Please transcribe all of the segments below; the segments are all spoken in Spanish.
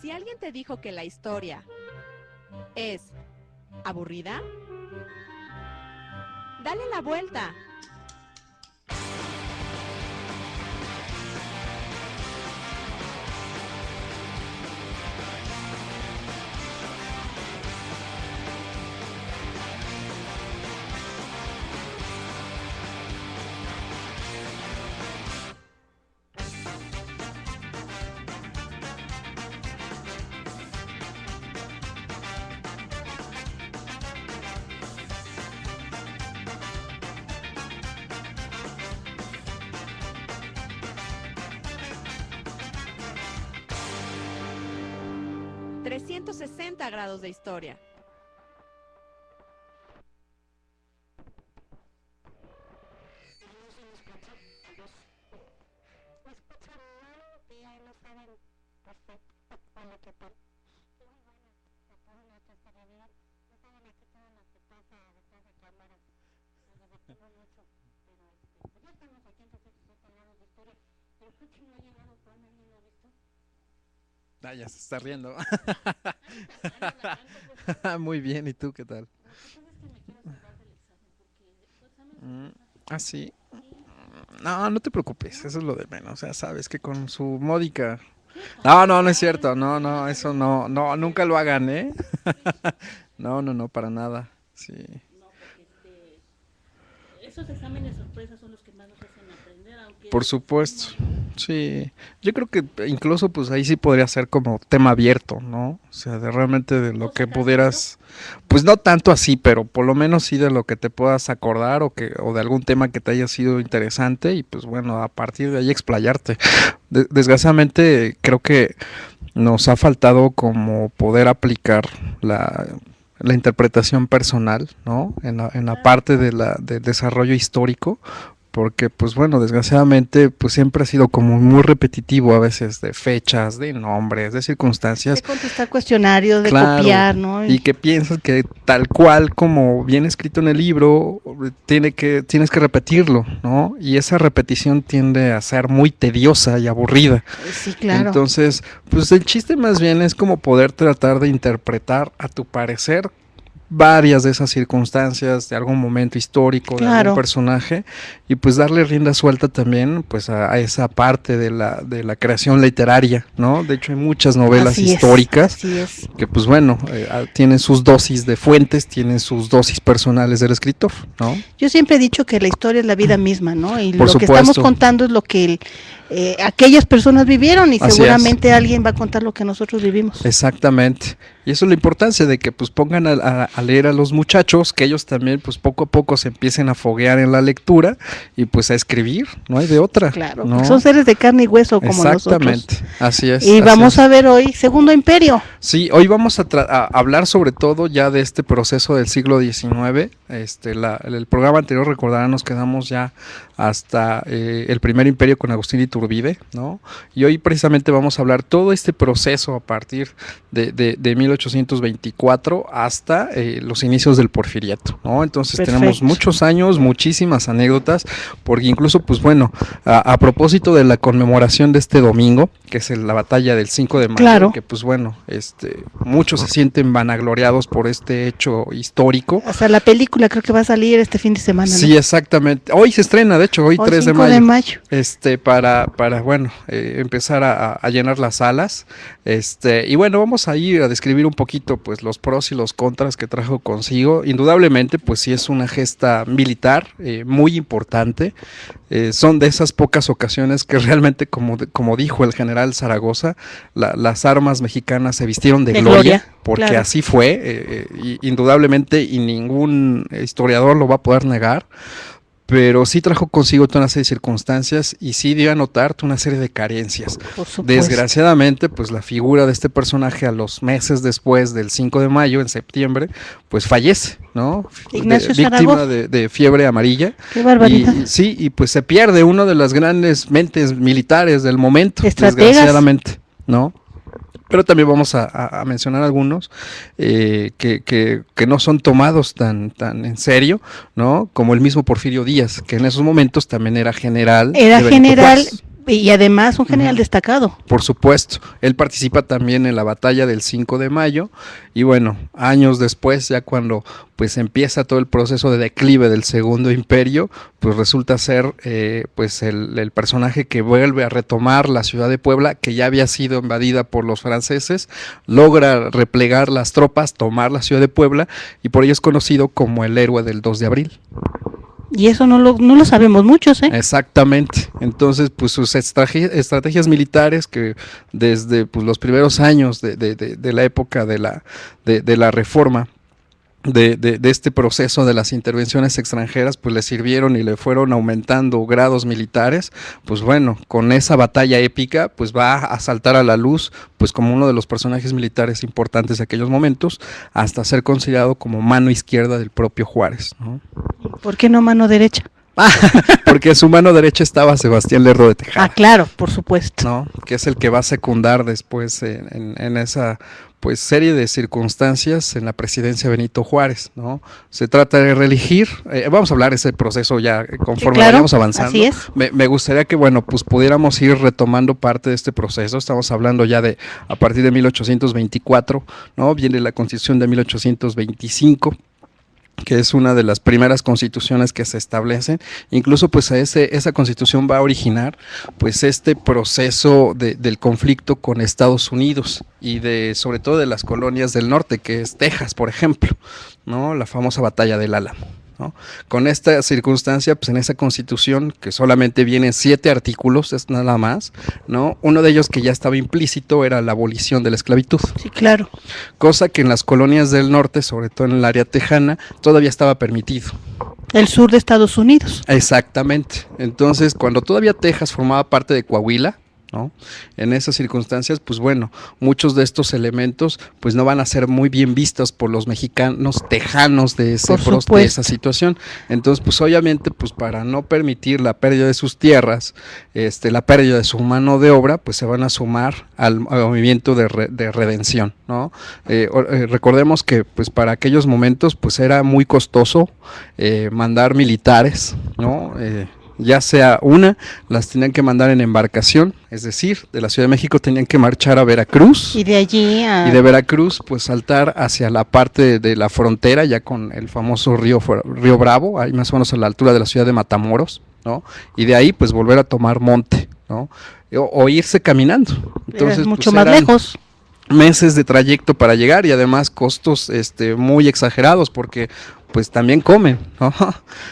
Si alguien te dijo que la historia es aburrida, dale la vuelta. ...360 grados de historia. Ah, ya se está riendo. Muy bien, ¿y tú qué tal? Ah, sí. No, no te preocupes, eso es lo de menos. O sea, sabes que con su módica. No, no, no es cierto. No, no, eso no, no, nunca lo hagan, ¿eh? No, no, no, para nada. Sí. No, porque esos exámenes sorpresas son los que más nos hacen aprender, aunque Por supuesto, sí. Yo creo que incluso pues ahí sí podría ser como tema abierto, ¿no? O sea, de realmente de lo que pudieras, pues no tanto así, pero por lo menos sí de lo que te puedas acordar o de algún tema que te haya sido interesante y pues bueno, a partir de ahí explayarte. Desgraciadamente creo que nos ha faltado como poder aplicar la interpretación personal, ¿no? En la parte del desarrollo histórico, porque pues bueno, desgraciadamente pues siempre ha sido como muy repetitivo a veces de fechas, de nombres, de circunstancias. de contestar cuestionarios, de Claro, copiar, ¿no? y que piensas que tal cual como viene escrito en el libro, tienes que repetirlo, ¿no? Y esa repetición tiende a ser muy tediosa y aburrida. Sí, claro. Entonces, pues el chiste más bien es como poder tratar de interpretar a tu parecer varias de esas circunstancias de algún momento histórico, de Claro. algún personaje, y pues darle rienda suelta también pues a esa parte de la creación literaria, ¿no? De hecho hay muchas novelas Así es, históricas así es. que pues bueno, tienen sus dosis de fuentes, tienen sus dosis personales del escritor, ¿no? Yo siempre he dicho que la historia es la vida misma, ¿no? Y Por lo que supuesto. estamos contando es lo que aquellas personas vivieron y Así seguramente alguien va a contar lo que nosotros vivimos. Exactamente. Y eso es la importancia de que pues pongan a leer a los muchachos, que ellos también pues poco a poco se empiecen a foguear en la lectura y pues a escribir, no hay de otra. Claro, ¿no? porque son seres de carne y hueso como Exactamente, nosotros. así es. Y así vamos es. a ver hoy Segundo Imperio. Sí, hoy vamos a hablar sobre todo ya de este proceso del siglo XIX. El programa anterior, recordarán, nos quedamos ya hasta el primer imperio con Agustín Iturbide, ¿no? Y hoy precisamente vamos a hablar todo este proceso a partir de 1824 hasta los inicios del Porfiriato, ¿no? Entonces Perfecto. tenemos muchos años, muchísimas anécdotas, porque incluso, pues bueno, a propósito de la conmemoración de este domingo, que es la batalla del 5 de mayo, Claro. que pues bueno, muchos se sienten vanagloriados por este hecho histórico. Hasta la película creo que va a salir este fin de semana, ¿no? Sí, exactamente. Hoy se estrena, de hecho, hoy 3 de 5 mayo. de mayo. Para bueno, empezar a llenar las salas. Y bueno, vamos a ir a describir un poquito pues los pros y los contras que trajo consigo. Indudablemente, pues sí es una gesta militar muy importante. Son de esas pocas ocasiones que realmente, como dijo el general Zaragoza, las armas mexicanas se vistieron de gloria, porque claro. así fue, indudablemente, y ningún historiador lo va a poder negar. Pero sí trajo consigo toda una serie de circunstancias y sí dio a notar una serie de carencias. Por supuesto. Desgraciadamente, pues la figura de este personaje a los meses después del 5 de mayo, en septiembre, pues fallece, ¿no? Ignacio Víctima Zaragoza. de fiebre amarilla. Qué barbaridad. Y pues se pierde una de las grandes mentes militares del momento, Estrategas. desgraciadamente, ¿no? Pero también vamos a mencionar algunos que no son tomados tan en serio, ¿no? Como el mismo Porfirio Díaz, que en esos momentos también era general. Era de Benito general Juárez. Y además un general destacado. Por supuesto, él participa también en la batalla del 5 de mayo y bueno, años después, ya cuando pues empieza todo el proceso de declive del Segundo Imperio, pues resulta ser pues el personaje que vuelve a retomar la ciudad de Puebla, que ya había sido invadida por los franceses, logra replegar las tropas, tomar la ciudad de Puebla y por ello es conocido como el héroe del 2 de abril. Y eso no lo sabemos muchos, ¿eh? Exactamente. Entonces, pues sus estrategias militares que desde pues, los primeros años de la época de la reforma, de este proceso de las intervenciones extranjeras, pues le sirvieron y le fueron aumentando grados militares, pues bueno, con esa batalla épica, pues va a saltar a la luz, pues como uno de los personajes militares importantes de aquellos momentos, hasta ser considerado como mano izquierda del propio Juárez, ¿no? ¿Por qué no mano derecha? Porque en su mano derecha estaba Sebastián Lerdo de Tejada. Ah, claro, por supuesto. ¿No? Que es el que va a secundar después en esa pues serie de circunstancias en la presidencia de Benito Juárez, ¿no? Se trata de reelegir, vamos a hablar de ese proceso ya conforme vayamos avanzando. Así es. Me gustaría que, bueno, pues pudiéramos ir retomando parte de este proceso. Estamos hablando ya de a partir de 1824, ¿no? Viene la Constitución de 1825, que es una de las primeras constituciones que se establecen. Incluso pues esa constitución va a originar pues este proceso del conflicto con Estados Unidos y sobre todo de las colonias del norte, que es Texas, por ejemplo, ¿no? La famosa batalla del Álamo, ¿no? Con esta circunstancia, pues en esa constitución, que solamente vienen 7 artículos, es nada más, ¿no? Uno de ellos que ya estaba implícito era la abolición de la esclavitud. Sí, claro. Cosa que en las colonias del norte, sobre todo en el área tejana, todavía estaba permitido. El sur de Estados Unidos. Exactamente. Entonces, cuando todavía Texas formaba parte de Coahuila, ¿no? En esas circunstancias, pues bueno, muchos de estos elementos pues no van a ser muy bien vistos por los mexicanos tejanos de esa situación. Entonces, pues obviamente, pues para no permitir la pérdida de sus tierras, la pérdida de su mano de obra, pues se van a sumar al movimiento de redención, ¿no? Recordemos que pues para aquellos momentos pues era muy costoso mandar militares, ¿no? Ya sea las tenían que mandar en embarcación, es decir, de la Ciudad de México tenían que marchar a Veracruz. Y de allí y de Veracruz, pues saltar hacia la parte de la frontera, ya con el famoso río Bravo, ahí más o menos a la altura de la ciudad de Matamoros, ¿no? Y de ahí, pues volver a tomar monte, ¿no? O irse caminando. Entonces, es mucho pues, más lejos. Meses de trayecto para llegar y además costos muy exagerados porque pues también comen, ¿no?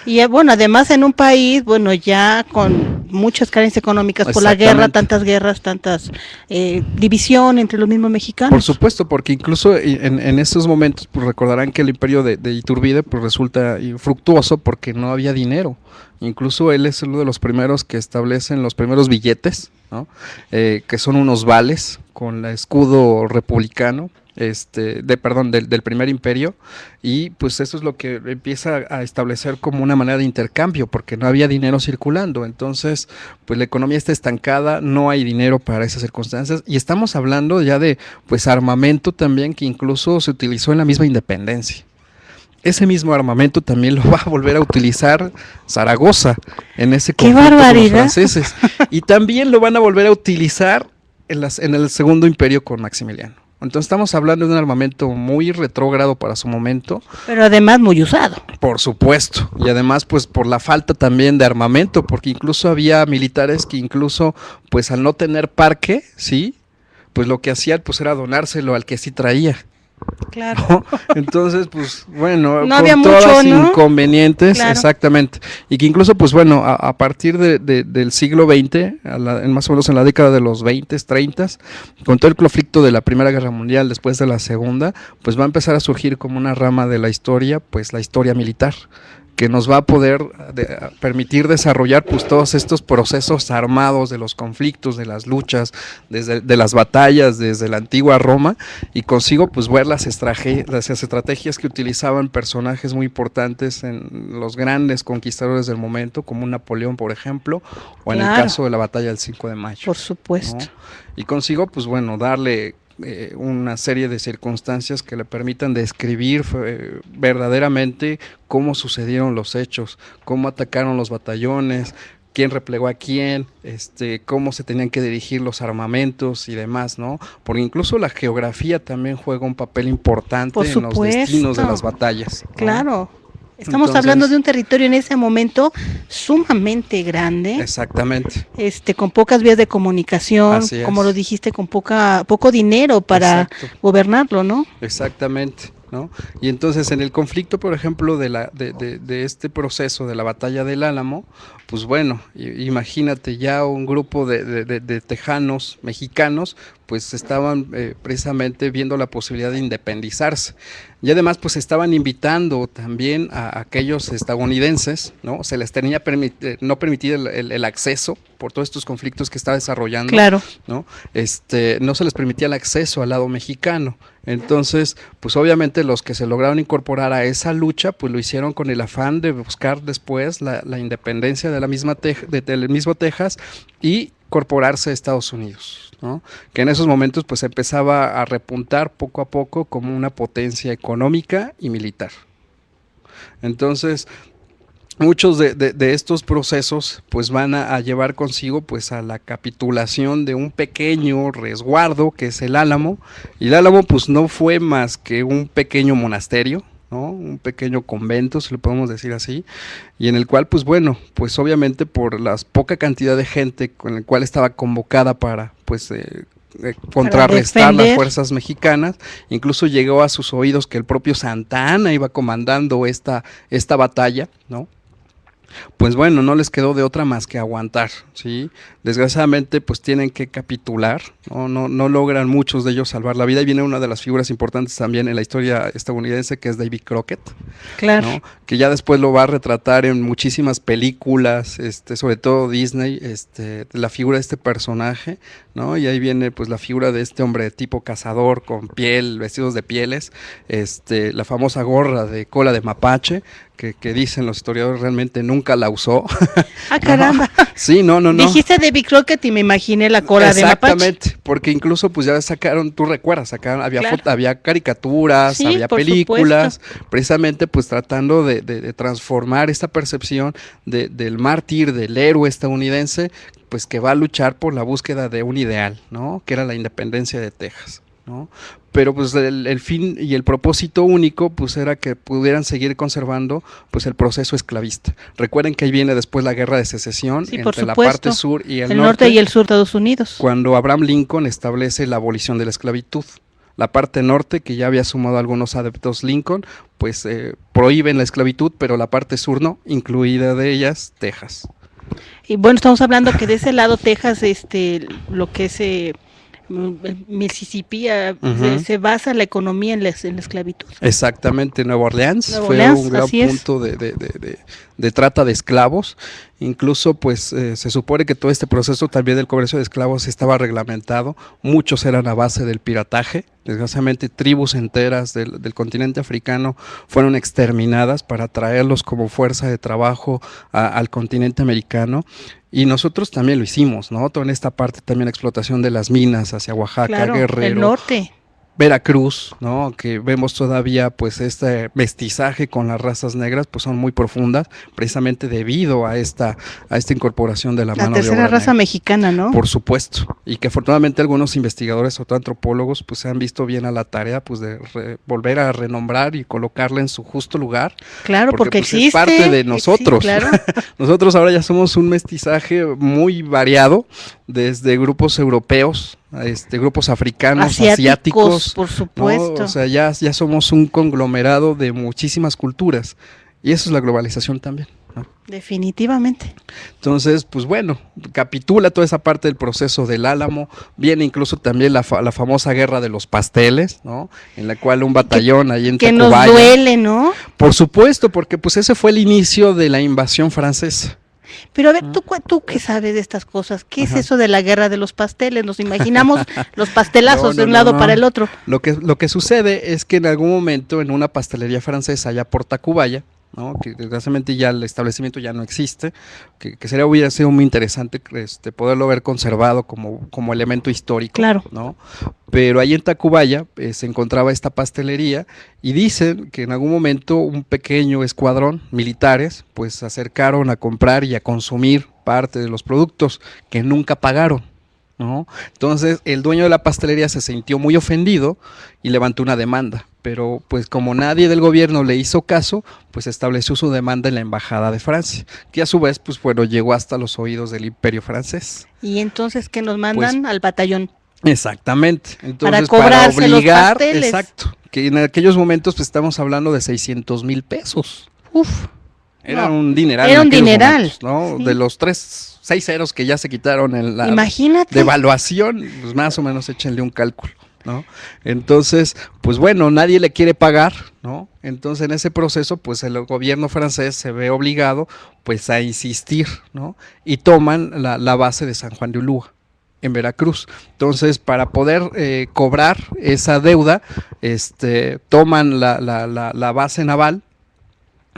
Y bueno, además en un país, bueno, ya con muchas carencias económicas por la guerra, tantas guerras, tantas división entre los mismos mexicanos. Por supuesto, porque incluso en estos momentos pues recordarán que el imperio de Iturbide pues resulta infructuoso porque no había dinero. Incluso él es uno de los primeros que establecen los primeros billetes, ¿no? Que son unos vales con el escudo republicano, del primer imperio, y pues eso es lo que empieza a establecer como una manera de intercambio, porque no había dinero circulando. Entonces pues la economía está estancada, no hay dinero para esas circunstancias, y estamos hablando ya de pues armamento también que incluso se utilizó en la misma independencia. Ese mismo armamento también lo va a volver a utilizar Zaragoza en ese conflicto con los franceses, y también lo van a volver a utilizar en el Segundo Imperio con Maximiliano. Entonces estamos hablando de un armamento muy retrógrado para su momento. Pero además muy usado. Por supuesto, y además pues por la falta también de armamento, porque incluso había militares que incluso pues al no tener parque, ¿sí? Pues lo que hacían pues era donárselo al que sí traía. Claro. ¿No? Entonces, pues bueno, no con había todas mucho, ¿no? inconvenientes, claro. Exactamente. Y que incluso, pues bueno, a partir del siglo XX, más o menos en la década de los 20, 30, con todo el conflicto de la Primera Guerra Mundial, después de la Segunda, pues va a empezar a surgir como una rama de la historia, pues la historia militar, que nos va a poder permitir desarrollar pues todos estos procesos armados de los conflictos, de las luchas, de las batallas desde la antigua Roma, y consigo pues ver las estrategias que utilizaban personajes muy importantes en los grandes conquistadores del momento, como un Napoleón, por ejemplo, o en el caso de la batalla del 5 de mayo. Por supuesto. ¿No? Y consigo pues bueno darle una serie de circunstancias que le permitan describir verdaderamente cómo sucedieron los hechos, cómo atacaron los batallones, quién replegó a quién, cómo se tenían que dirigir los armamentos y demás, ¿no? Porque incluso la geografía también juega un papel importante Por en los destinos de las supuesto. batallas, ¿no? Claro. Estamos Entonces, hablando de un territorio en ese momento sumamente grande, exactamente, con pocas vías de comunicación, así es. como lo dijiste, con poco dinero para Exacto. gobernarlo, ¿no? Exactamente, ¿no? Y entonces en el conflicto, por ejemplo, de este proceso de la batalla del Álamo, pues bueno, imagínate ya un grupo de tejanos mexicanos, pues estaban precisamente viendo la posibilidad de independizarse. Y además, pues estaban invitando también a aquellos estadounidenses, ¿no? Se les tenía no permitido el acceso por todos estos conflictos que estaba desarrollando, Claro. ¿no? No se les permitía el acceso al lado mexicano. Entonces, pues obviamente los que se lograron incorporar a esa lucha, pues lo hicieron con el afán de buscar después la independencia de la misma del mismo Texas y incorporarse a Estados Unidos, ¿no? Que en esos momentos pues empezaba a repuntar poco a poco como una potencia económica y militar. Entonces, muchos de estos procesos pues van a llevar consigo pues a la capitulación de un pequeño resguardo que es el Álamo, y el Álamo pues no fue más que un pequeño monasterio, ¿no? Un pequeño convento, si lo podemos decir así, y en el cual pues bueno, pues obviamente por la poca cantidad de gente con el cual estaba convocada para pues contrarrestar las fuerzas mexicanas, incluso llegó a sus oídos que el propio Santa Anna iba comandando esta batalla, ¿no? Pues bueno, no les quedó de otra más que aguantar, ¿sí? Desgraciadamente, pues tienen que capitular, no logran muchos de ellos salvar la vida, y viene una de las figuras importantes también en la historia estadounidense, que es David Crockett, Claro. ¿no? Que ya después lo va a retratar en muchísimas películas, sobre todo Disney, la figura de este personaje, ¿no? Y ahí viene pues la figura de este hombre de tipo cazador, con piel, vestidos de pieles, la famosa gorra de cola de mapache, que dicen los historiadores realmente nunca la usó. Ah, caramba. No, sí, no. Dijiste David Crockett y me imaginé la cola de mapache. Exactamente, porque incluso pues ya sacaron, tú recuerdas, había Claro. había caricaturas, Sí, había por películas, supuesto. precisamente pues tratando de transformar esta percepción del mártir, del héroe estadounidense, pues que va a luchar por la búsqueda de un ideal, ¿no? Que era la independencia de Texas, ¿no? Pero pues el fin y el propósito único pues era que pudieran seguir conservando pues el proceso esclavista. Recuerden que ahí viene después la guerra de secesión, Sí, por entre la supuesto. parte sur y El norte y el sur de Estados Unidos. cuando Abraham Lincoln establece la abolición de la esclavitud. La parte norte, que ya había sumado algunos adeptos Lincoln, pues prohíben la esclavitud, pero la parte sur no, incluida de ellas Texas. Y bueno, estamos hablando que de ese lado Texas, lo que es Mississippi, se basa la economía en la esclavitud. Exactamente, Nueva Orleans Nueva fue Orleans, un gran así es. punto de trata de esclavos. Incluso pues se supone que todo este proceso también del comercio de esclavos estaba reglamentado. Muchos eran a base del pirataje. Desgraciadamente tribus enteras del continente africano fueron exterminadas para traerlos como fuerza de trabajo al continente americano. Y nosotros también lo hicimos, ¿no? Toda en esta parte también la explotación de las minas hacia Oaxaca, Claro, Guerrero, el norte. Veracruz, ¿no? Que vemos todavía pues este mestizaje con las razas negras, pues son muy profundas, precisamente debido a esta incorporación de la mano de obra La tercera raza negra. mexicana, ¿no? Por supuesto, y que afortunadamente algunos investigadores o antropólogos pues se han visto bien a la tarea pues de volver a renombrar y colocarla en su justo lugar. Claro, porque pues, existe. es parte de nosotros. Sí, claro. Nosotros ahora ya somos un mestizaje muy variado, desde grupos europeos, grupos africanos, asiáticos, por supuesto. ¿no? O sea, ya somos un conglomerado de muchísimas culturas, y eso es la globalización también, ¿no? Definitivamente. Entonces, pues bueno, capitula toda esa parte del proceso del Álamo, viene incluso también la famosa guerra de los pasteles, ¿no? En la cual un batallón ahí en Que Tacubaya, nos duele, ¿no? por supuesto, porque pues ese fue el inicio de la invasión francesa. Pero a ver, ¿tú qué sabes de estas cosas? ¿Qué es eso de la guerra de los pasteles? Nos imaginamos los pastelazos de un lado para el otro. Lo que sucede es que en algún momento en una pastelería francesa allá por Tacubaya, ¿no? Que desgraciadamente ya el establecimiento ya no existe, que hubiera sido muy interesante poderlo haber conservado como elemento histórico, claro, ¿no? Pero ahí en Tacubaya se encontraba esta pastelería, y dicen que en algún momento un pequeño escuadrón militares pues se acercaron a comprar y a consumir parte de los productos que nunca pagaron, ¿no? Entonces el dueño de la pastelería se sintió muy ofendido y levantó una demanda, pero pues como nadie del gobierno le hizo caso, pues estableció su demanda en la embajada de Francia, que a su vez pues bueno, llegó hasta los oídos del Imperio francés. Y entonces que nos mandan al batallón. Exactamente. Entonces, para cobrarse los pasteles. Exacto, que en aquellos momentos pues estamos hablando de 600,000 pesos. Uf. Era un dineral. Era un dineral, momentos, ¿no? Sí. De los 6 ceros que ya se quitaron en la Imagínate. devaluación, pues más o menos échenle un cálculo, ¿no? Entonces, pues bueno, nadie le quiere pagar, ¿no? Entonces, en ese proceso, pues el gobierno francés se ve obligado, pues a insistir, ¿no? Y toman la base de San Juan de Ulúa, en Veracruz. Entonces, para poder cobrar esa deuda, toman la base naval.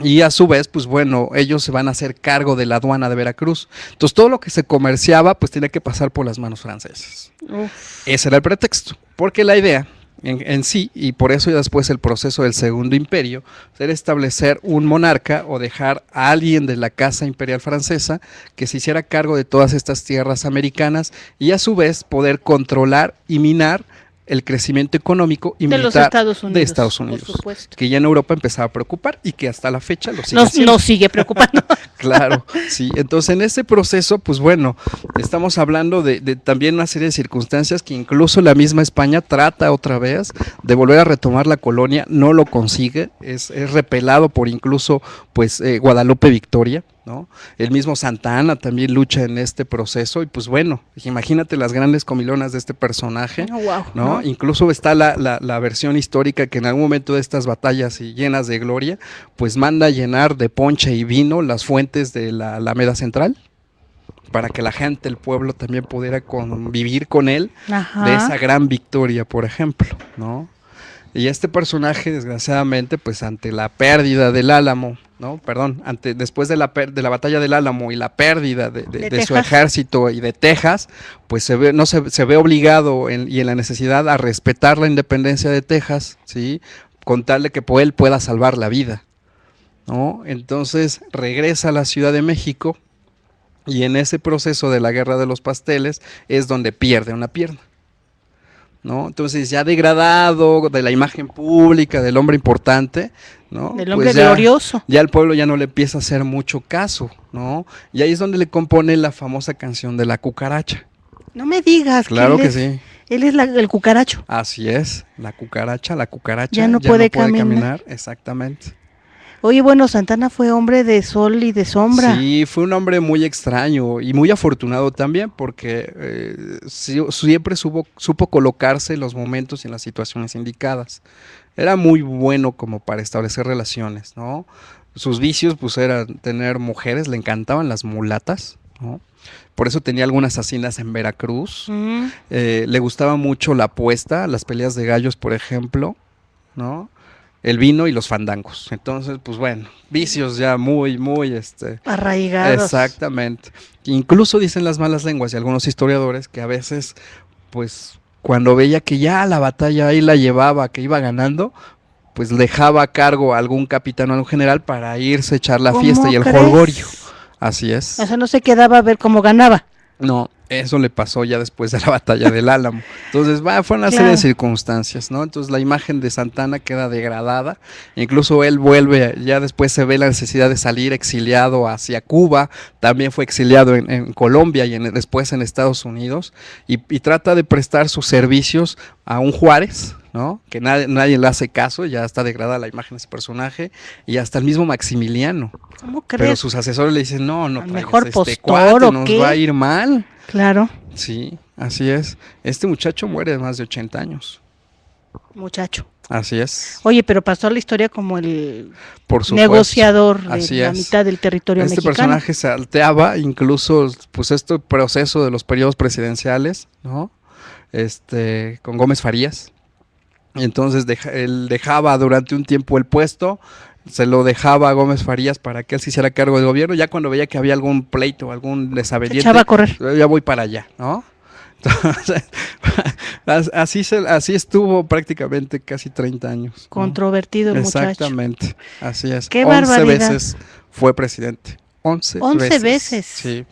Y a su vez, pues bueno, ellos se van a hacer cargo de la aduana de Veracruz. Entonces, todo lo que se comerciaba, pues tenía que pasar por las manos francesas. Uf. Ese era el pretexto, porque la idea en sí, y por eso y después el proceso del Segundo Imperio, era establecer un monarca o dejar a alguien de la casa imperial francesa que se hiciera cargo de todas estas tierras americanas y a su vez poder controlar y minar el crecimiento económico y de militar de Estados Unidos, por supuesto, que ya en Europa empezaba a preocupar y que hasta la fecha lo sigue nos sigue preocupando. Claro, sí. Entonces, en ese proceso, pues bueno, estamos hablando de también una serie de circunstancias que incluso la misma España trata otra vez de volver a retomar la colonia, no lo consigue, es repelado por incluso pues Guadalupe Victoria, ¿no? El mismo Santa Anna también lucha en este proceso y pues bueno, imagínate las grandes comilonas de este personaje, ¿no? Incluso está la versión histórica que en algún momento de estas batallas y llenas de gloria, pues manda llenar de ponche y vino las fuentes de la Alameda Central para que la gente, el pueblo también pudiera convivir con él. Ajá. De esa gran victoria, por ejemplo, ¿no? Y este personaje, desgraciadamente, pues ante la pérdida del Álamo, ¿no? Perdón, después de la batalla del Álamo y la pérdida de su ejército y de Texas, pues se ve obligado y en la necesidad a respetar la independencia de Texas, ¿sí? Con tal de que él pueda salvar la vida, ¿no? Entonces regresa a la Ciudad de México y en ese proceso de la Guerra de los Pasteles es donde pierde una pierna, ¿no? Entonces ya degradado de la imagen pública del hombre importante, ¿no? Del hombre pues glorioso. Ya el pueblo ya no le empieza a hacer mucho caso, ¿no? Y ahí es donde le compone la famosa canción de la cucaracha. No me digas. Claro que sí. Él es el cucaracho. Así es, la cucaracha ya no puede caminar. Exactamente. Oye, bueno, Santa Anna fue hombre de sol y de sombra. Sí, fue un hombre muy extraño y muy afortunado también porque siempre supo colocarse en los momentos y en las situaciones indicadas. Era muy bueno como para establecer relaciones, ¿no? Sus vicios pues eran tener mujeres, le encantaban las mulatas, ¿no? Por eso tenía algunas haciendas en Veracruz. Le gustaba mucho la apuesta, las peleas de gallos, por ejemplo, ¿no? El vino y los fandangos. Entonces, pues bueno, vicios ya muy arraigados. Exactamente. Incluso dicen las malas lenguas y algunos historiadores que a veces, pues, cuando veía que ya la batalla ahí la llevaba, que iba ganando, pues dejaba a cargo a algún capitán o a un general para irse a echar la fiesta y el jolgorio. Así es. O sea, no se quedaba a ver cómo ganaba. No, eso le pasó ya después de la batalla del Álamo. Entonces, fue una serie de circunstancias, ¿no? Entonces la imagen de Santa Anna queda degradada. Incluso él vuelve, ya después se ve la necesidad de salir exiliado hacia Cuba. También fue exiliado en Colombia y después en Estados Unidos. Y trata de prestar sus servicios a un Juárez, ¿no? Que nadie le hace caso, ya está degradada la imagen de ese personaje. Y hasta el mismo Maximiliano. ¿Cómo crees? Pero sus asesores le dicen, no mejor este cuate, nos va a ir mal. Claro. Sí, así es. Este muchacho muere de más de 80 años. Muchacho. Así es. Oye, pero pasó la historia como el negociador de la mitad del territorio mexicano. Este personaje salteaba incluso pues este proceso de los periodos presidenciales, ¿no? Con Gómez Farías. Y entonces él dejaba durante un tiempo el puesto, se lo dejaba a Gómez Farías para que él se hiciera cargo del gobierno. Ya cuando veía que había algún pleito, algún desavenencia, echaba a correr. Ya voy para allá, ¿no? Entonces, así estuvo prácticamente casi 30 años. Controvertido el muchacho. Exactamente, así es. ¡Qué 11 barbaridad! veces fue presidente. 11 veces. Sí.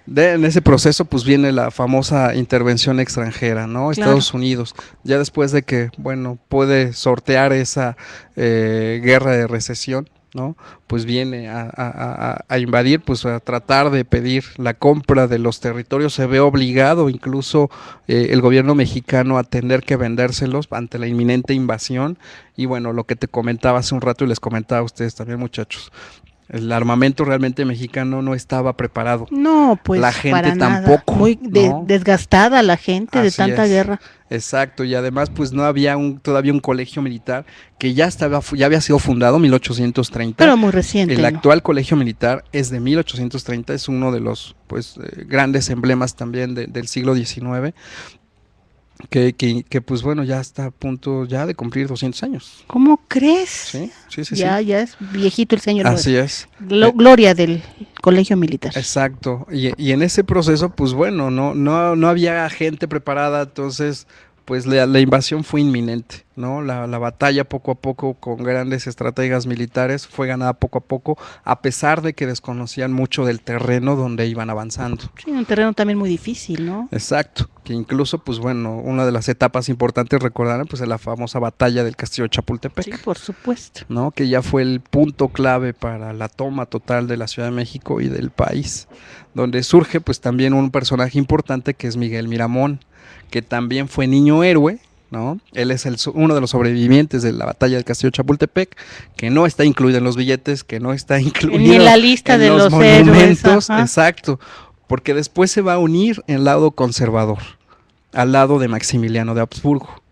En ese proceso pues viene la famosa intervención extranjera, ¿no? Estados Unidos, ya después de que, bueno, puede sortear esa guerra de recesión, ¿no? Pues viene a invadir, pues a tratar de pedir la compra de los territorios, se ve obligado incluso el gobierno mexicano a tener que vendérselos ante la inminente invasión. Y bueno, lo que te comentaba hace un rato y les comentaba a ustedes también, muchachos, el armamento realmente mexicano no estaba preparado. No, pues la gente para tampoco. Nada. Muy ¿no? desgastada la gente Así de tanta es. guerra. Exacto, y además pues no había todavía un colegio militar que ya había sido fundado en 1830. Pero muy reciente. El actual colegio militar es de 1830, es uno de los pues grandes emblemas también del siglo XIX. Que pues bueno, ya está a punto ya de cumplir 200 años. ¿Cómo crees? Sí. Ya es viejito el señor. Así es. Gloria del colegio militar. Exacto. Y en ese proceso, pues bueno, no había gente preparada, entonces pues la invasión fue inminente, ¿no? La batalla poco a poco con grandes estrategias militares fue ganada poco a poco, a pesar de que desconocían mucho del terreno donde iban avanzando. Sí, un terreno también muy difícil, ¿no? Exacto, que incluso, pues bueno, una de las etapas importantes, recordarán, pues es la famosa batalla del Castillo de Chapultepec. Sí, por supuesto. ¿No? Que ya fue el punto clave para la toma total de la Ciudad de México y del país, donde surge pues también un personaje importante que es Miguel Miramón, que también fue niño héroe, ¿no? Él es uno de los sobrevivientes de la batalla del Castillo de Chapultepec, que no está incluido en los billetes, que no está incluido ni en la lista de los monumentos, héroes, exacto, porque después se va a unir el lado conservador, al lado de Maximiliano de Habsburgo,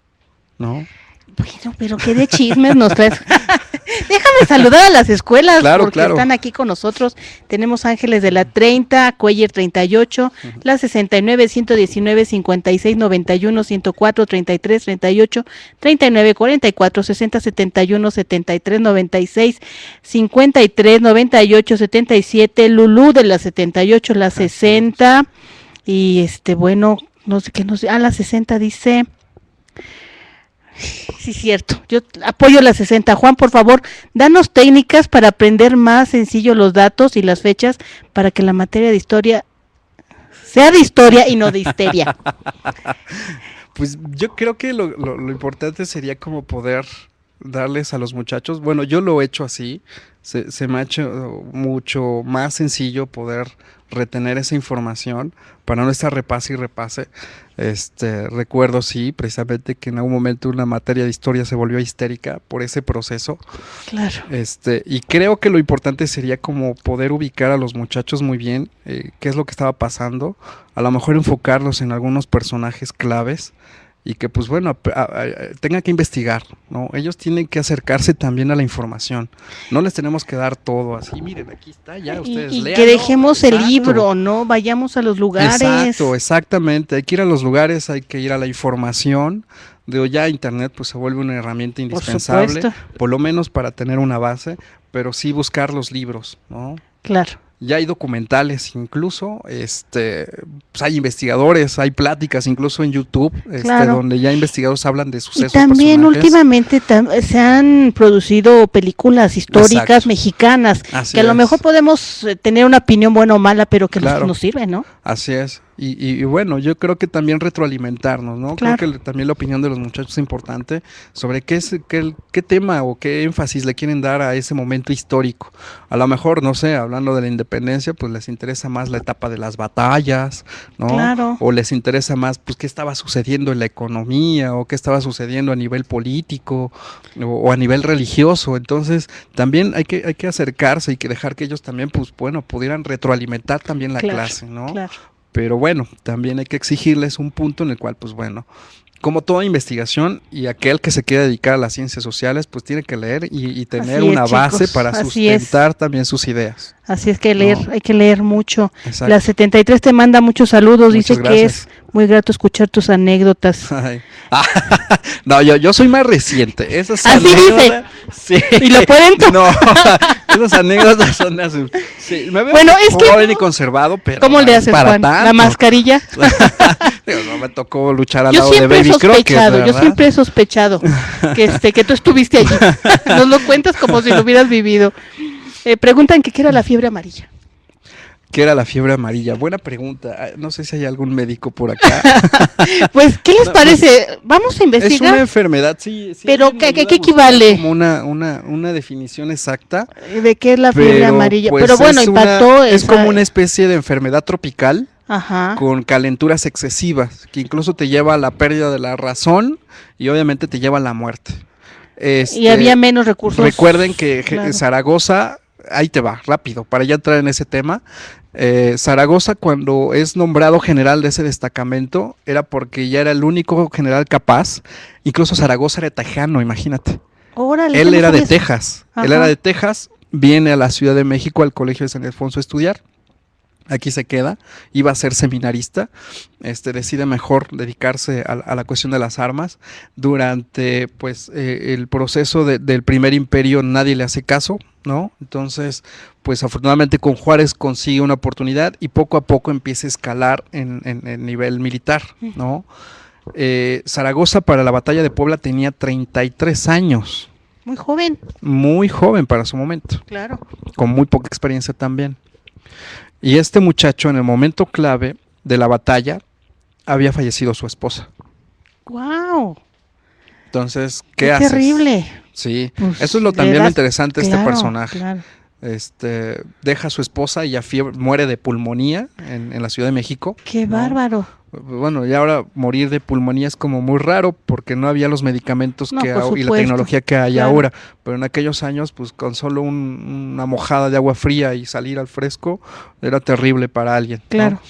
¿no? Bueno, pero qué de chismes nos traes. Déjame saludar a las escuelas, porque están aquí con nosotros. Tenemos Ángeles de la 30, Cuellar 38, la 69, 119, 56, 91, 104, 33, 38, 39, 44, 60, 71, 73, 96, 53, 98, 77, Lulú de la 78, la 60, y bueno, no sé qué, la 60 dice... Sí, cierto, yo apoyo la 60. Juan, por favor, danos técnicas para aprender más sencillo los datos y las fechas para que la materia de historia sea de historia y no de histeria. Pues yo creo que lo importante sería como poder darles a los muchachos, bueno, yo lo he hecho así, se me ha hecho mucho más sencillo poder retener esa información para no estar repase y repase. Recuerdo sí, precisamente que en algún momento una materia de historia se volvió histérica por ese proceso. Claro. Y creo que lo importante sería como poder ubicar a los muchachos muy bien qué es lo que estaba pasando, a lo mejor enfocarlos en algunos personajes claves y que pues bueno, tengan que investigar, ¿no? Ellos tienen que acercarse también a la información, no les tenemos que dar todo así, miren, aquí está, ya ustedes y lean. Que dejemos el libro, ¿no? Vayamos a los lugares. Exacto, exactamente, hay que ir a los lugares, hay que ir a la información, ya internet pues se vuelve una herramienta indispensable, por lo menos para tener una base, pero sí buscar los libros, ¿no? Claro. Ya hay documentales incluso, pues hay investigadores, hay pláticas incluso en YouTube, claro, donde ya investigadores hablan de sucesos. Y también personajes. Últimamente se han producido películas históricas Exacto. Mexicanas, Así que a lo mejor podemos tener una opinión buena o mala, pero que claro. nos sirve, ¿no? Así es. Y bueno, yo creo que también retroalimentarnos, ¿no? Claro. Creo que también la opinión de los muchachos es importante sobre qué tema o qué énfasis le quieren dar a ese momento histórico. A lo mejor, no sé, hablando de la independencia, pues les interesa más la etapa de las batallas, ¿no? Claro. O les interesa más, pues, qué estaba sucediendo en la economía o qué estaba sucediendo a nivel político o a nivel religioso. Entonces, también hay que acercarse y que dejar que ellos también, pues, bueno, pudieran retroalimentar también la claro, clase, ¿no? Claro. Pero bueno, también hay que exigirles un punto en el cual, pues bueno, como toda investigación y aquel que se quiera dedicar a las ciencias sociales, pues tiene que leer y tener una base para sustentar también sus ideas. Así es que leer, ¿no? Hay que leer mucho. Exacto. La 73 te manda muchos saludos, Muchas dice gracias. que es muy grato escuchar tus anécdotas. No, yo soy más reciente. Esas así dice. Sí. ¿Y lo pueden No, esas anécdotas son así. Sí, me veo joven y conservado, pero ¿cómo le haces, Juan? Tanto. ¿La mascarilla? No me tocó luchar al yo lado de Baby Crockett, yo siempre he sospechado que tú estuviste allí. Nos lo cuentas como si lo hubieras vivido. Preguntan que qué era la fiebre amarilla. ¿Qué era la fiebre amarilla? Buena pregunta. No sé si hay algún médico por acá. Pues, ¿qué les parece? Vamos a investigar. Es una enfermedad, sí. Pero, ¿qué equivale? Como una definición exacta. ¿De qué es la fiebre amarilla? Pues pero bueno, impactó. Es como una especie de enfermedad tropical. Ajá. Con calenturas excesivas, que incluso te lleva a la pérdida de la razón y obviamente te lleva a la muerte. Y había menos recursos. Recuerden que Zaragoza, ahí te va, rápido, para ya entrar en ese tema. Zaragoza, cuando es nombrado general de ese destacamento, era porque ya era el único general capaz. Incluso Zaragoza era tejano, imagínate. Órale, él era de Texas. Él era de Texas, viene a la Ciudad de México, al Colegio de San Ildefonso a estudiar. Aquí se queda, iba a ser seminarista, decide mejor dedicarse a la cuestión de las armas. Durante pues el proceso del primer imperio nadie le hace caso, ¿no? Entonces, pues afortunadamente con Juárez consigue una oportunidad y poco a poco empieza a escalar en nivel militar, ¿no? Zaragoza para la batalla de Puebla tenía 33 años. Muy joven. Muy joven para su momento. Claro. Con muy poca experiencia también. Y este muchacho, en el momento clave de la batalla, había fallecido su esposa. ¡Wow! Entonces, ¿qué haces? Terrible. Sí, pues eso es también lo interesante de este personaje. Claro. Deja a su esposa y ya muere de pulmonía en la Ciudad de México. ¡Qué bárbaro! Bueno, y ahora morir de pulmonía es como muy raro porque no había los medicamentos y la tecnología que hay ahora. Pero en aquellos años, pues con solo una mojada de agua fría y salir al fresco era terrible para alguien. Claro. ¿No?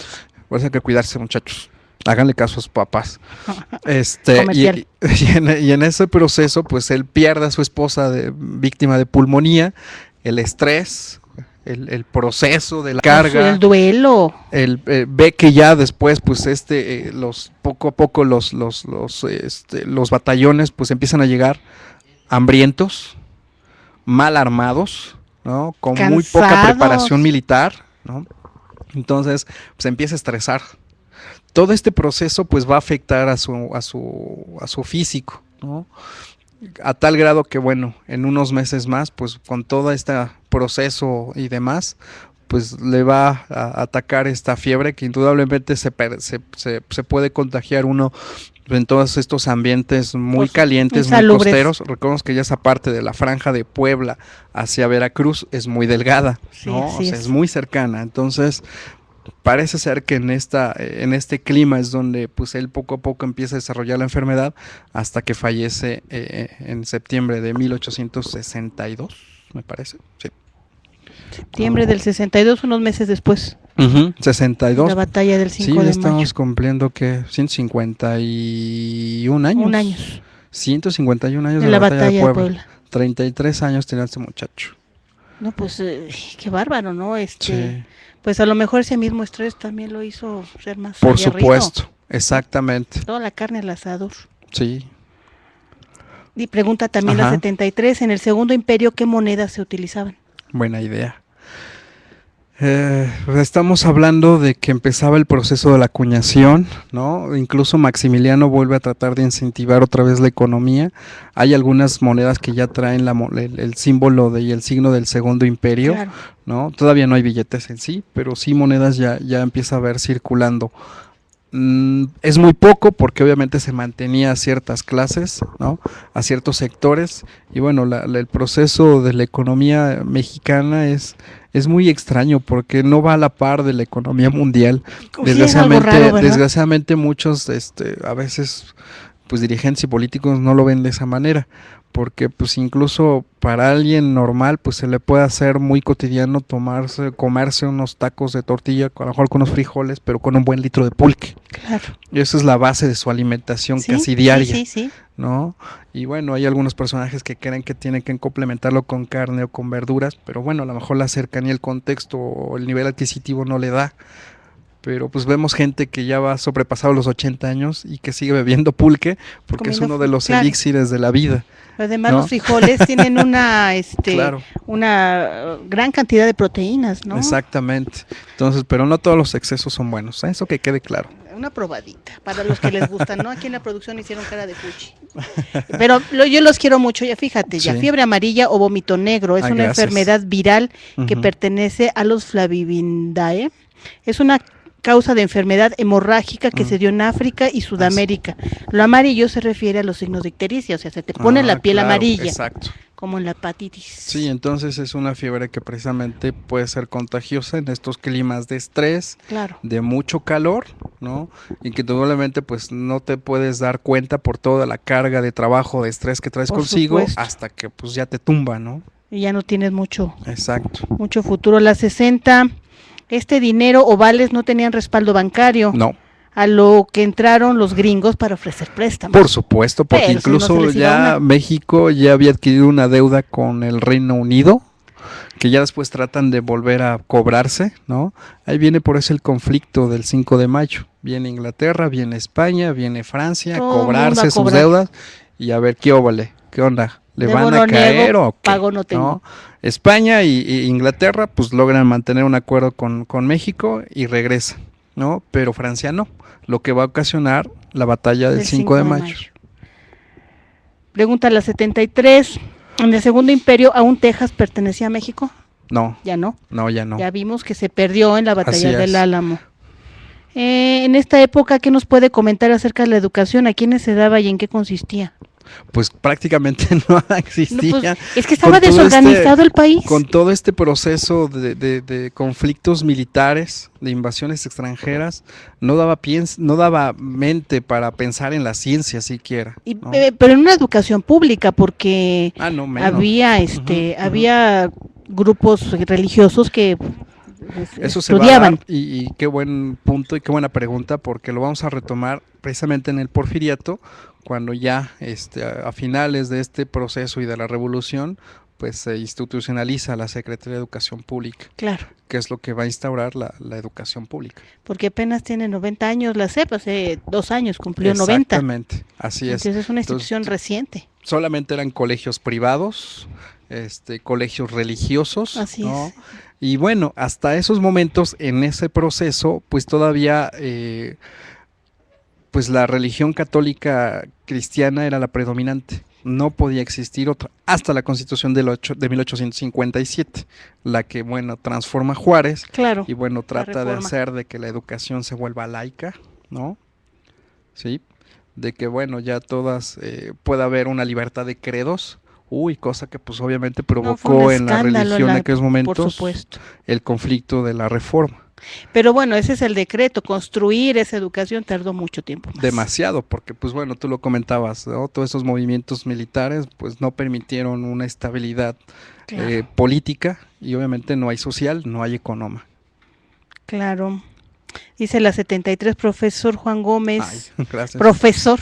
Por eso hay que cuidarse, muchachos. Háganle caso a sus papás. y en ese proceso, pues él pierde a su esposa víctima de pulmonía, el estrés. El proceso de la carga, el duelo, ve que ya después pues poco a poco los batallones pues empiezan a llegar hambrientos, mal armados, ¿no? Con cansados, muy poca preparación militar, ¿no? Entonces se empieza a estresar. Todo este proceso pues va a afectar a su físico, ¿no? A tal grado que bueno, en unos meses más, pues con todo este proceso y demás, pues le va a atacar esta fiebre que indudablemente se puede contagiar uno en todos estos ambientes muy calientes, muy costeros. Recordemos que ya esa parte de la franja de Puebla hacia Veracruz es muy delgada, ¿no? Sí, es muy cercana, entonces parece ser que en este clima es donde pues él poco a poco empieza a desarrollar la enfermedad hasta que fallece en septiembre de 1862, me parece. Sí. Septiembre del 62, unos meses después. 62. La batalla del 5 de mayo. Sí, estamos cumpliendo que 151 años. 151 años de la batalla de Puebla. 33 años tenía este muchacho. No, pues qué bárbaro, ¿no? Sí. Pues a lo mejor ese mismo estrés también lo hizo ser más Por aguerrido. supuesto, exactamente. Toda la carne al asador. Sí. Y pregunta también la 73, en el Segundo Imperio, ¿qué monedas se utilizaban? Buena idea. Estamos hablando de que empezaba el proceso de la acuñación, ¿no? Incluso Maximiliano vuelve a tratar de incentivar otra vez la economía. Hay algunas monedas que ya traen el símbolo y el signo del Segundo Imperio, claro, ¿no? Todavía no hay billetes en sí, pero sí monedas ya empieza a ver circulando. Es muy poco porque obviamente se mantenía a ciertas clases, ¿no? A ciertos sectores, y bueno, el proceso de la economía mexicana es muy extraño porque no va a la par de la economía mundial. Desgraciadamente muchos a veces pues dirigentes y políticos no lo ven de esa manera, porque pues incluso para alguien normal pues se le puede hacer muy cotidiano comerse unos tacos de tortilla, a lo mejor con unos frijoles, pero con un buen litro de pulque. Claro. Y esa es la base de su alimentación casi diaria, ¿no? Y bueno, hay algunos personajes que creen que tienen que complementarlo con carne o con verduras, pero bueno, a lo mejor la cercanía, el contexto o el nivel adquisitivo no le da. pero pues vemos gente que ya va sobrepasado los 80 años y que sigue bebiendo pulque porque es uno de los elixires de la vida. Además, ¿no? Los frijoles tienen una gran cantidad de proteínas, ¿no? Exactamente. Entonces, pero no todos los excesos son buenos, eso que quede claro. Una probadita, para los que les gustan, ¿no? Aquí en la producción hicieron cara de fuchi. Pero yo los quiero mucho, ya fíjate, ya fiebre amarilla o vómito negro, es una enfermedad viral que pertenece a los Flavividae. Es una causa de enfermedad hemorrágica que se dio en África y Sudamérica. Lo amarillo se refiere a los signos de ictericia, o sea, se te pone la piel amarilla. Exacto. Como en la hepatitis. Sí, entonces es una fiebre que precisamente puede ser contagiosa en estos climas de estrés, de mucho calor, ¿no? Y que indudablemente pues no te puedes dar cuenta por toda la carga de trabajo, de estrés que traes consigo, hasta que pues ya te tumba, ¿no? Y ya no tienes mucho futuro. Las 60, dinero o vales no tenían respaldo bancario. No. A lo que entraron los gringos para ofrecer préstamos. Por supuesto, porque pero incluso si no ya México ya había adquirido una deuda con el Reino Unido, que ya después tratan de volver a cobrarse, ¿no? Ahí viene por eso el conflicto del 5 de mayo. Viene Inglaterra, viene España, viene Francia, todo a cobrarse sus deudas y a ver qué óvale, qué onda, ¿le van a caer o qué? Pago no tengo. ¿No? España y Inglaterra pues logran mantener un acuerdo con México y regresan, ¿no? Pero Francia no, lo que va a ocasionar la batalla del 5 de mayo. Pregunta la 73, ¿en el Segundo Imperio aún Texas pertenecía a México? No. ¿Ya no? No, ya no. Ya vimos que se perdió en la batalla del Álamo. En esta época, ¿qué nos puede comentar acerca de la educación? ¿A quiénes se daba y en qué consistía? Pues prácticamente no existía. No, pues, es que estaba desorganizado el país. Con todo este proceso de conflictos militares, de invasiones extranjeras, no daba mente para pensar en la ciencia siquiera. ¿No? Pero en una educación pública, porque había había grupos religiosos que eso estudiaban. Se va a dar, y qué buen punto y qué buena pregunta, porque lo vamos a retomar precisamente en el Porfiriato, cuando ya a finales de este proceso y de la revolución, pues se institucionaliza la Secretaría de Educación Pública. Claro. Que es lo que va a instaurar la educación pública. Porque apenas tiene 90 años la SEP, hace 2 años cumplió 90. Exactamente, así es. Entonces es una institución reciente. Solamente eran colegios privados, colegios religiosos, así ¿no? es. Y bueno, hasta esos momentos, en ese proceso, pues todavía pues la religión católica cristiana era la predominante. No podía existir otra, hasta la Constitución de 1857, la que, bueno, transforma Juárez, claro, y bueno, trata de hacer de que la educación se vuelva laica, ¿no? Sí, de que, bueno, ya todas, pueda haber una libertad de credos, cosa que pues obviamente provocó en la religión en aquellos momentos, por supuesto, el conflicto de la Reforma. Pero bueno, ese es el decreto, construir esa educación tardó mucho tiempo más. Demasiado, porque pues bueno, tú lo comentabas, ¿no? Todos esos movimientos militares pues no permitieron una estabilidad política, y obviamente no hay social, no hay económica. Claro. Dice la 73, profesor Juan Gómez. Ay, gracias. Profesor,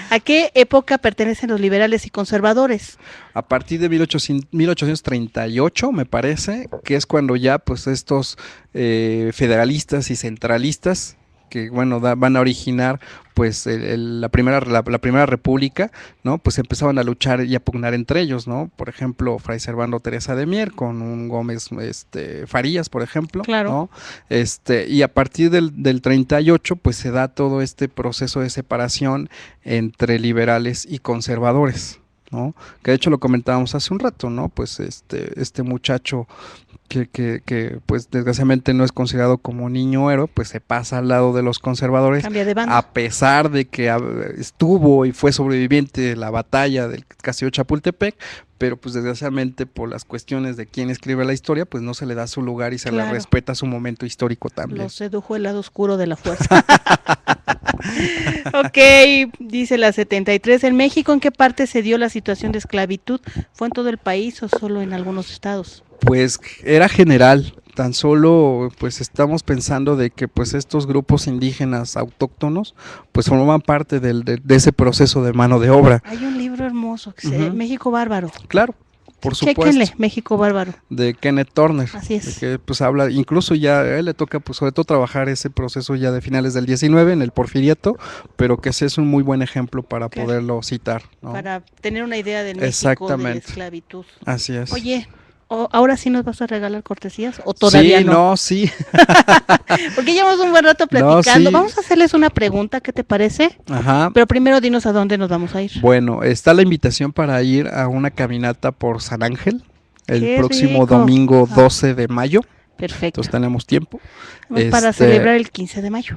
¿a qué época pertenecen los liberales y conservadores? A partir de 1838, me parece, que es cuando ya pues estos federalistas y centralistas, que bueno, van a originar pues la primera república, ¿no? Pues empezaban a luchar y a pugnar entre ellos, ¿no? Por ejemplo, Fray Servando Teresa de Mier con un Gómez Farías, por ejemplo, claro, ¿no? Y a partir del 38 pues se da todo este proceso de separación entre liberales y conservadores, ¿no? Que de hecho lo comentábamos hace un rato, ¿no? Pues este muchacho que pues desgraciadamente no es considerado como niño héroe, pues se pasa al lado de los conservadores, cambia de banda, a pesar de que estuvo y fue sobreviviente de la batalla del Castillo de Chapultepec, pero pues desgraciadamente por las cuestiones de quién escribe la historia, pues no se le da su lugar y se le respeta su momento histórico también. Lo sedujo el lado oscuro de la fuerza. Ok, dice la 73, ¿en México en qué parte se dio la situación de esclavitud? ¿Fue en todo el país o solo en algunos estados? Pues era general, tan solo pues estamos pensando de que pues estos grupos indígenas autóctonos pues formaban parte de ese proceso de mano de obra. Hay un libro hermoso que se llama México Bárbaro. Claro, por supuesto. Chéquenle, México Bárbaro. De Kenneth Turner. Así es. Que pues habla, incluso ya a él le toca pues sobre todo trabajar ese proceso ya de finales del 19 en el Porfiriato, pero que ese es un muy buen ejemplo para poderlo citar, ¿no? Para tener una idea del México de la esclavitud. Así es. Oye, ¿ahora sí nos vas a regalar cortesías o todavía no? Sí. Porque llevamos un buen rato platicando. Vamos a hacerles una pregunta, ¿qué te parece? Ajá. Pero primero dinos a dónde nos vamos a ir. Bueno, está la invitación para ir a una caminata por San Ángel el próximo rico. Domingo 12 de mayo. Perfecto. Entonces tenemos tiempo. Para celebrar el 15 de mayo.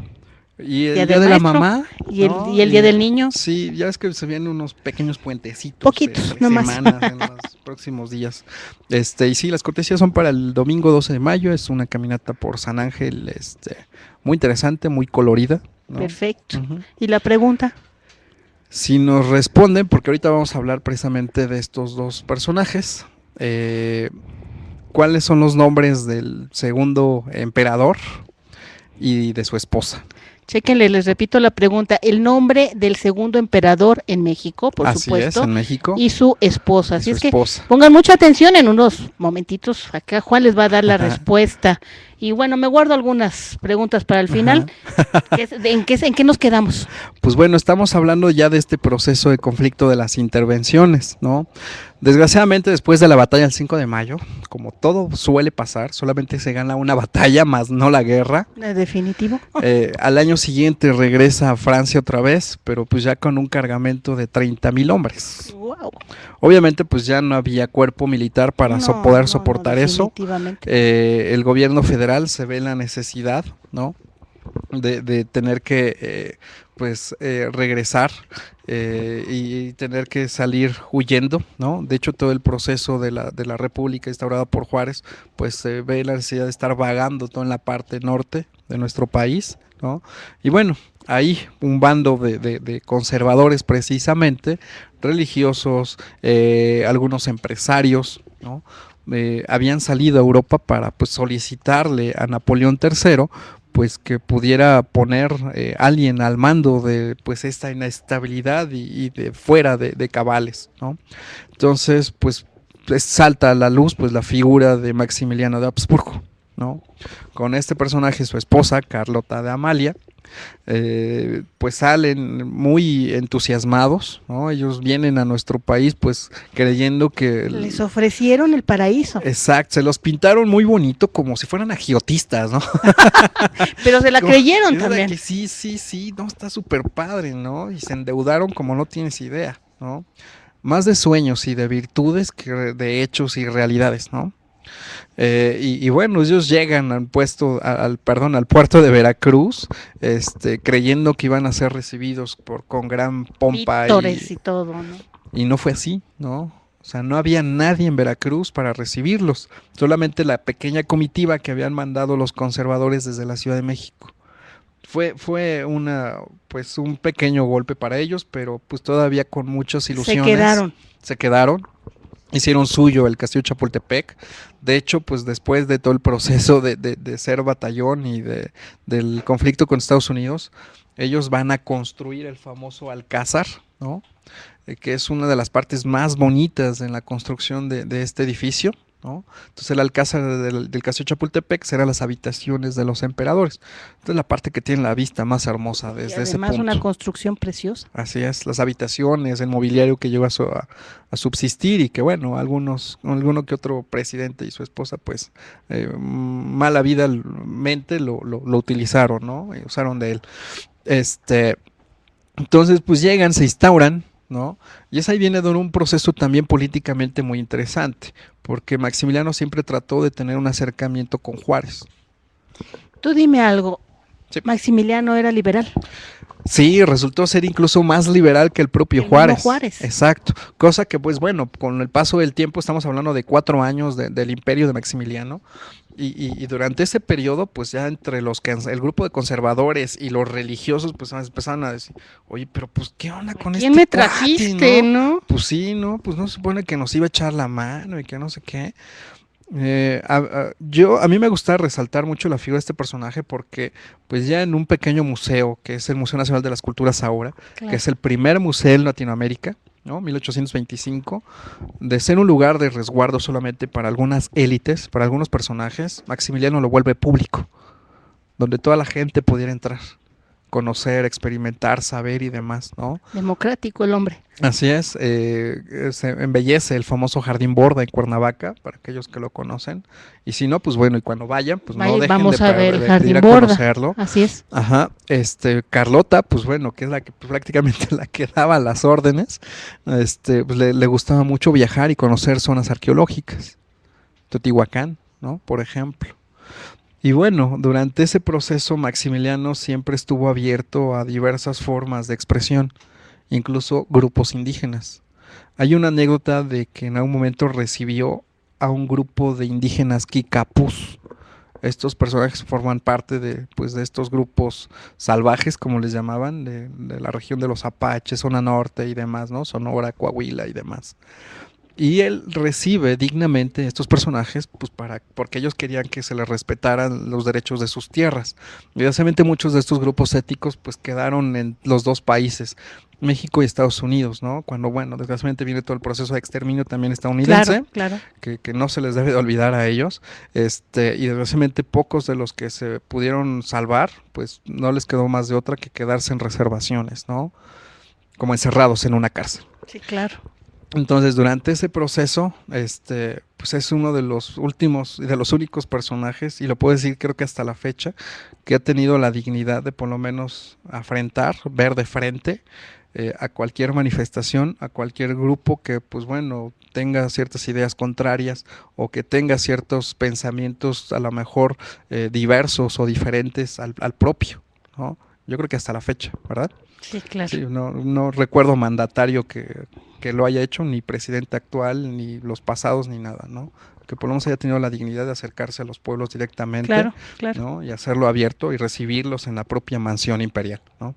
Y el día de la mamá. Y el día del niño. Sí, ya ves que se vienen unos pequeños puentecitos. Poquitos, nomás. Semanas, en los próximos días. Y sí, las cortesías son para el domingo 12 de mayo. Es una caminata por San Ángel, muy interesante, muy colorida, ¿no? Perfecto. ¿Y la pregunta? Si nos responden, porque ahorita vamos a hablar precisamente de estos dos personajes. ¿Cuáles son los nombres del segundo emperador y de su esposa? Chéquenle, les repito la pregunta, el nombre del segundo emperador en México, por supuesto. Así es, en México. Y su esposa. Así es que esposa. Pongan mucha atención en unos momentitos, acá Juan les va a dar la respuesta. Y bueno, me guardo algunas preguntas para el final. ¿En qué nos quedamos? Pues bueno, estamos hablando ya de este proceso de conflicto de las intervenciones, ¿no? Desgraciadamente, después de la batalla del 5 de mayo, como todo suele pasar, solamente se gana una batalla, más no la guerra. Definitivo. Al año siguiente regresa a Francia otra vez, pero pues ya con un cargamento de 30,000 hombres. Wow. Obviamente pues ya no había cuerpo militar para poder soportar eso. El gobierno federal se ve la necesidad, ¿no?, de tener que regresar y tener que salir huyendo, ¿no? De hecho, todo el proceso de la República instaurada por Juárez, pues se ve la necesidad de estar vagando toda en la parte norte de nuestro país, ¿no? Y bueno, ahí un bando de conservadores precisamente, religiosos, algunos empresarios, ¿no?, habían salido a Europa para pues solicitarle a Napoleón III pues que pudiera poner alguien al mando de pues esta inestabilidad y de fuera de cabales, ¿no? Entonces pues salta a la luz pues la figura de Maximiliano de Habsburgo, ¿no? Con este personaje, su esposa Carlota de Amalia, pues salen muy entusiasmados, ¿no? Ellos vienen a nuestro país pues creyendo que les ofrecieron el paraíso. Exacto, se los pintaron muy bonito como si fueran agiotistas, ¿no? Pero se la creyeron también. Que sí, no, está súper padre, ¿no? Y se endeudaron como no tienes idea, ¿no? Más de sueños y de virtudes que de hechos y realidades, ¿no? Y bueno, ellos llegan al puerto de Veracruz, creyendo que iban a ser recibidos con gran pompa y todo, ¿no? Y no fue así, ¿no? O sea, no había nadie en Veracruz para recibirlos, solamente la pequeña comitiva que habían mandado los conservadores desde la Ciudad de México. Fue un pequeño golpe para ellos, pero pues todavía con muchas ilusiones. Se quedaron. Hicieron suyo el castillo Chapultepec. De hecho, pues después de todo el proceso de ser batallón y del conflicto con Estados Unidos, ellos van a construir el famoso Alcázar, ¿no? Que es una de las partes más bonitas en la construcción de este edificio, ¿no? Entonces el Alcázar del castillo Chapultepec serán las habitaciones de los emperadores. Entonces la parte que tiene la vista más hermosa desde ese punto. Además una construcción preciosa. Así es, las habitaciones, el mobiliario que llegó a subsistir y que bueno, alguno que otro presidente y su esposa pues mala vida mente lo utilizaron, ¿no? Y usaron de él. Entonces pues llegan, se instauran, ¿no? Y ahí viene de un proceso también políticamente muy interesante, porque Maximiliano siempre trató de tener un acercamiento con Juárez. Tú dime algo, sí. ¿Maximiliano era liberal? Sí, resultó ser incluso más liberal que el propio Juárez. Exacto, cosa que pues bueno, con el paso del tiempo estamos hablando de 4 años del imperio de Maximiliano. Y durante ese periodo, pues ya entre el grupo de conservadores y los religiosos, pues empezaron a decir, oye, pero pues, ¿qué onda con ¿quién me trajiste, no? Pues sí, ¿no? Pues no se supone que nos iba a echar la mano y que no sé qué. A mí me gusta resaltar mucho la figura de este personaje porque pues ya en un pequeño museo, que es el Museo Nacional de las Culturas ahora, claro, que es el primer museo en Latinoamérica, ¿no? 1825, de ser un lugar de resguardo solamente para algunas élites, para algunos personajes, Maximiliano lo vuelve público, donde toda la gente pudiera entrar, conocer, experimentar, saber y demás, ¿no? Democrático el hombre. Así es, se embellece el famoso Jardín Borda en Cuernavaca, para aquellos que lo conocen, y si no, pues bueno, y cuando vayan, pues no dejen vamos a ver de Jardín ir a Borda. conocerlo. Así es. Ajá, Carlota, pues bueno, que es la que pues, prácticamente la que daba las órdenes, pues le gustaba mucho viajar y conocer zonas arqueológicas, Teotihuacán, ¿no? Por ejemplo. Y bueno, durante ese proceso Maximiliano siempre estuvo abierto a diversas formas de expresión, incluso grupos indígenas. Hay una anécdota de que en algún momento recibió a un grupo de indígenas kikapús. Estos personajes forman parte de estos grupos salvajes, como les llamaban, de la región de los Apaches, zona norte y demás, ¿no? Sonora, Coahuila y demás. Y él recibe dignamente estos personajes pues porque ellos querían que se les respetaran los derechos de sus tierras. Desgraciadamente muchos de estos grupos étnicos pues quedaron en los dos países, México y Estados Unidos, ¿no? Cuando, bueno, desgraciadamente viene todo el proceso de exterminio también estadounidense, claro. Que no se les debe de olvidar a ellos, y desgraciadamente pocos de los que se pudieron salvar, pues no les quedó más de otra que quedarse en reservaciones, ¿no? Como encerrados en una cárcel. Sí, claro. Entonces, durante ese proceso, pues es uno de los últimos y de los únicos personajes, y lo puedo decir creo que hasta la fecha, que ha tenido la dignidad de por lo menos afrontar, ver de frente a cualquier manifestación, a cualquier grupo que, pues bueno, tenga ciertas ideas contrarias o que tenga ciertos pensamientos a lo mejor diversos o diferentes al propio, ¿no? Yo creo que hasta la fecha, ¿verdad? Sí, claro. Sí, no recuerdo mandatario que lo haya hecho, ni presidente actual, ni los pasados, ni nada, ¿no? Que por lo menos haya tenido la dignidad de acercarse a los pueblos directamente, claro. ¿no? Y hacerlo abierto y recibirlos en la propia mansión imperial, ¿no?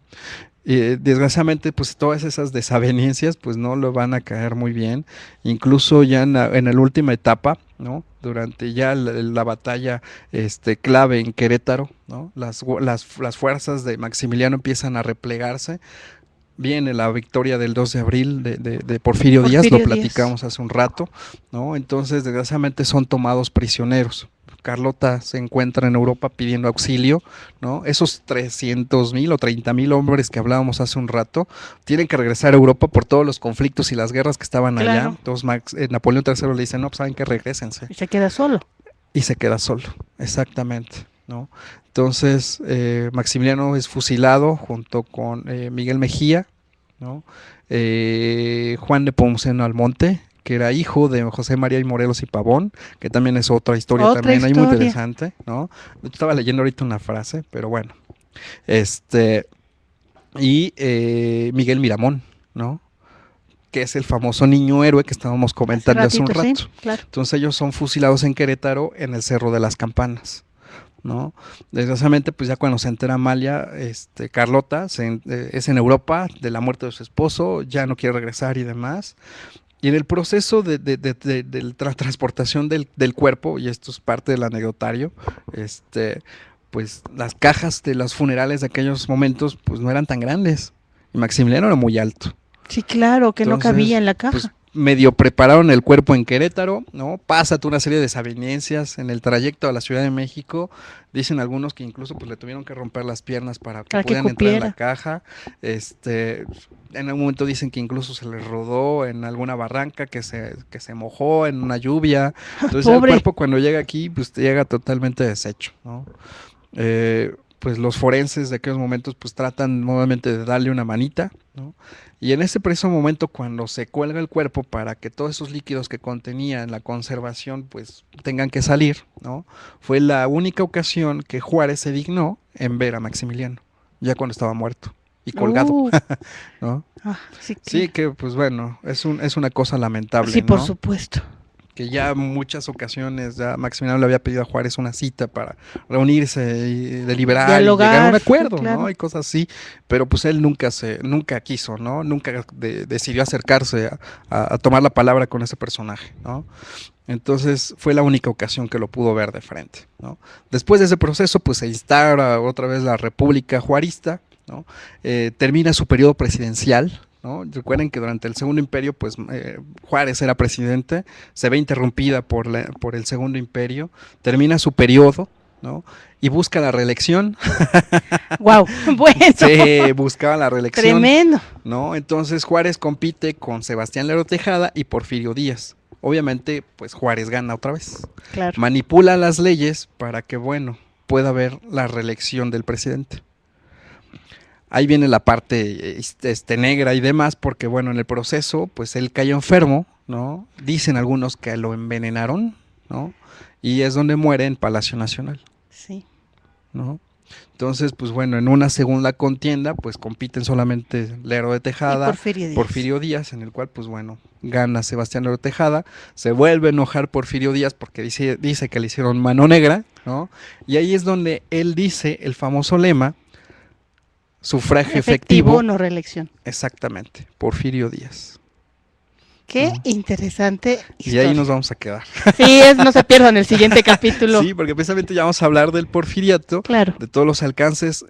Y desgraciadamente, pues todas esas desavenencias, pues no lo van a caer muy bien, incluso ya en la última etapa, ¿no? Durante ya la batalla clave en Querétaro, ¿no? Las fuerzas de Maximiliano empiezan a replegarse. Viene la victoria del 2 de abril de Porfirio Díaz, lo platicamos hace un rato, ¿no? Entonces, desgraciadamente son tomados prisioneros. Carlota se encuentra en Europa pidiendo auxilio, ¿no? Esos 300,000 o 30,000 hombres que hablábamos hace un rato tienen que regresar a Europa por todos los conflictos y las guerras que estaban allá. Entonces Napoleón III le dice, no, pues saben que regrésense. Y se queda solo. Y se queda solo, exactamente, ¿no? Entonces Maximiliano es fusilado junto con Miguel Mejía, ¿no? Juan Nepomuceno Almonte, que era hijo de José María y Morelos y Pavón, que también es otra historia también ahí muy interesante, ¿no? Yo estaba leyendo ahorita una frase, pero bueno. Y Miguel Miramón, ¿no? Que es el famoso niño héroe que estábamos comentando hace un rato. Sí, claro. Entonces ellos son fusilados en Querétaro en el Cerro de las Campanas, ¿no? Desgraciadamente, pues ya cuando se entera Amalia, Carlota es en Europa de la muerte de su esposo, ya no quiere regresar y demás. Y en el proceso de transportación del cuerpo, y esto es parte del anecdotario, pues las cajas de los funerales de aquellos momentos pues no eran tan grandes, y Maximiliano era muy alto. Sí, claro, que entonces, no cabía en la caja. Pues, medio prepararon el cuerpo en Querétaro, ¿no? Pasa una serie de desavenencias en el trayecto a la Ciudad de México. Dicen algunos que incluso pues le tuvieron que romper las piernas para que pudieran entrar en la caja. En algún momento dicen que incluso se les rodó en alguna barranca, que se mojó en una lluvia. Entonces el cuerpo cuando llega aquí, pues llega totalmente deshecho, ¿no? Pues los forenses de aquellos momentos pues tratan nuevamente de darle una manita, ¿no? Y en ese preciso momento, cuando se cuelga el cuerpo para que todos esos líquidos que contenía en la conservación pues tengan que salir, ¿no? Fue la única ocasión que Juárez se dignó en ver a Maximiliano, ya cuando estaba muerto y colgado, ¿no? Sí, que pues bueno, es una cosa lamentable, sí, ¿no? por supuesto. Que ya en muchas ocasiones ya Maximiliano le había pedido a Juárez una cita para reunirse y deliberar, dialogar, y llegar a un acuerdo, claro, ¿no? Y cosas así, pero pues él nunca quiso, ¿no? Nunca decidió acercarse a tomar la palabra con ese personaje, ¿no? Entonces fue la única ocasión que lo pudo ver de frente, ¿no? Después de ese proceso pues se instaura otra vez la República Juarista, ¿no? Termina su periodo presidencial, ¿no? Recuerden que durante el Segundo Imperio, pues Juárez era presidente, se ve interrumpida por el Segundo Imperio, termina su periodo, ¿no? Y busca la reelección. Wow, bueno. Sí, buscaba la reelección. Tremendo. ¿No? Entonces Juárez compite con Sebastián Lerdo Tejada y Porfirio Díaz. Obviamente, pues Juárez gana otra vez. Claro. Manipula las leyes para que, bueno, pueda haber la reelección del presidente. Ahí viene la parte negra y demás, porque bueno, en el proceso, pues él cayó enfermo, ¿no? Dicen algunos que lo envenenaron, ¿no? Y es donde muere en Palacio Nacional. Sí. ¿No? Entonces, pues bueno, en una segunda contienda, pues compiten solamente Lerdo de Tejada, Porfirio Díaz, en el cual, pues bueno, gana Sebastián Lerdo de Tejada, se vuelve a enojar Porfirio Díaz porque dice que le hicieron mano negra, ¿no? Y ahí es donde él dice el famoso lema, sufragio efectivo, no reelección. Exactamente, Porfirio Díaz. Qué interesante historia. Y ahí nos vamos a quedar. Sí, no se pierdan el siguiente capítulo. Sí, porque precisamente ya vamos a hablar del porfiriato, claro, de todos los alcances,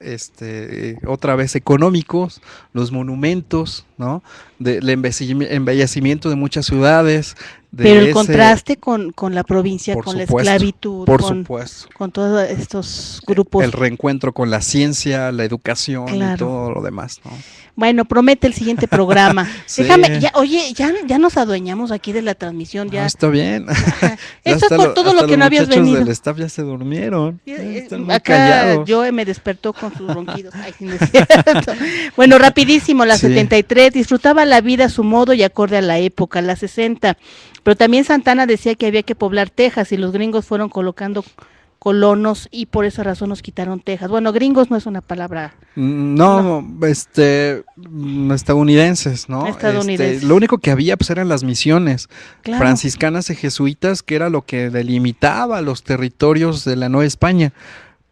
otra vez económicos, los monumentos, ¿no? Del embellecimiento de muchas ciudades. Pero el contraste con la provincia, con la esclavitud, supuesto. Con todos estos grupos. El reencuentro con la ciencia, la educación y todo lo demás, ¿no? Bueno, promete el siguiente programa. Sí. Déjame, ya nos adueñamos aquí de la transmisión. Ya. No, está bien. Esto es por todo lo que no habías venido. Los del staff ya se durmieron. Están muy acá callados. Joe me despertó con sus ronquidos. Ay, no es cierto. Bueno, rapidísimo, la 73, disfrutaba la vida a su modo y acorde a la época, la 60. Pero también Santana decía que había que poblar Texas y los gringos fueron colocando colonos y por esa razón nos quitaron Texas. Bueno, gringos no es una palabra. No. Estadounidenses, ¿no? Estadounidenses. Lo único que había pues eran las misiones franciscanas y jesuitas, que era lo que delimitaba los territorios de la Nueva España.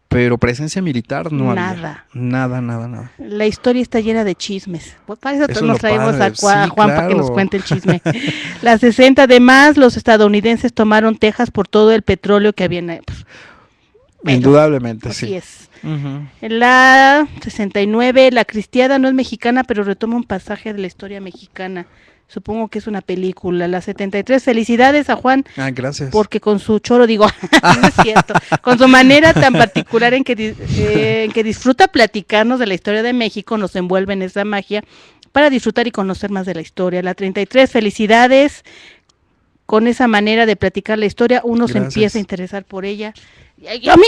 Pero presencia militar no había. Nada. La historia está llena de chismes. Para eso nos traemos a Juan para que nos cuente el chisme. La 60 además, los estadounidenses tomaron Texas por todo el petróleo que había en indudablemente, así sí. Es. En la 69, la cristiada no es mexicana, pero retoma un pasaje de la historia mexicana. Supongo que es una película. La 73, felicidades a Juan. Gracias. Porque con su choro, digo, no es cierto, con su manera tan particular en que disfruta platicarnos de la historia de México, nos envuelve en esa magia para disfrutar y conocer más de la historia. La 33, felicidades. Con esa manera de platicar la historia, uno se empieza a interesar por ella. A mí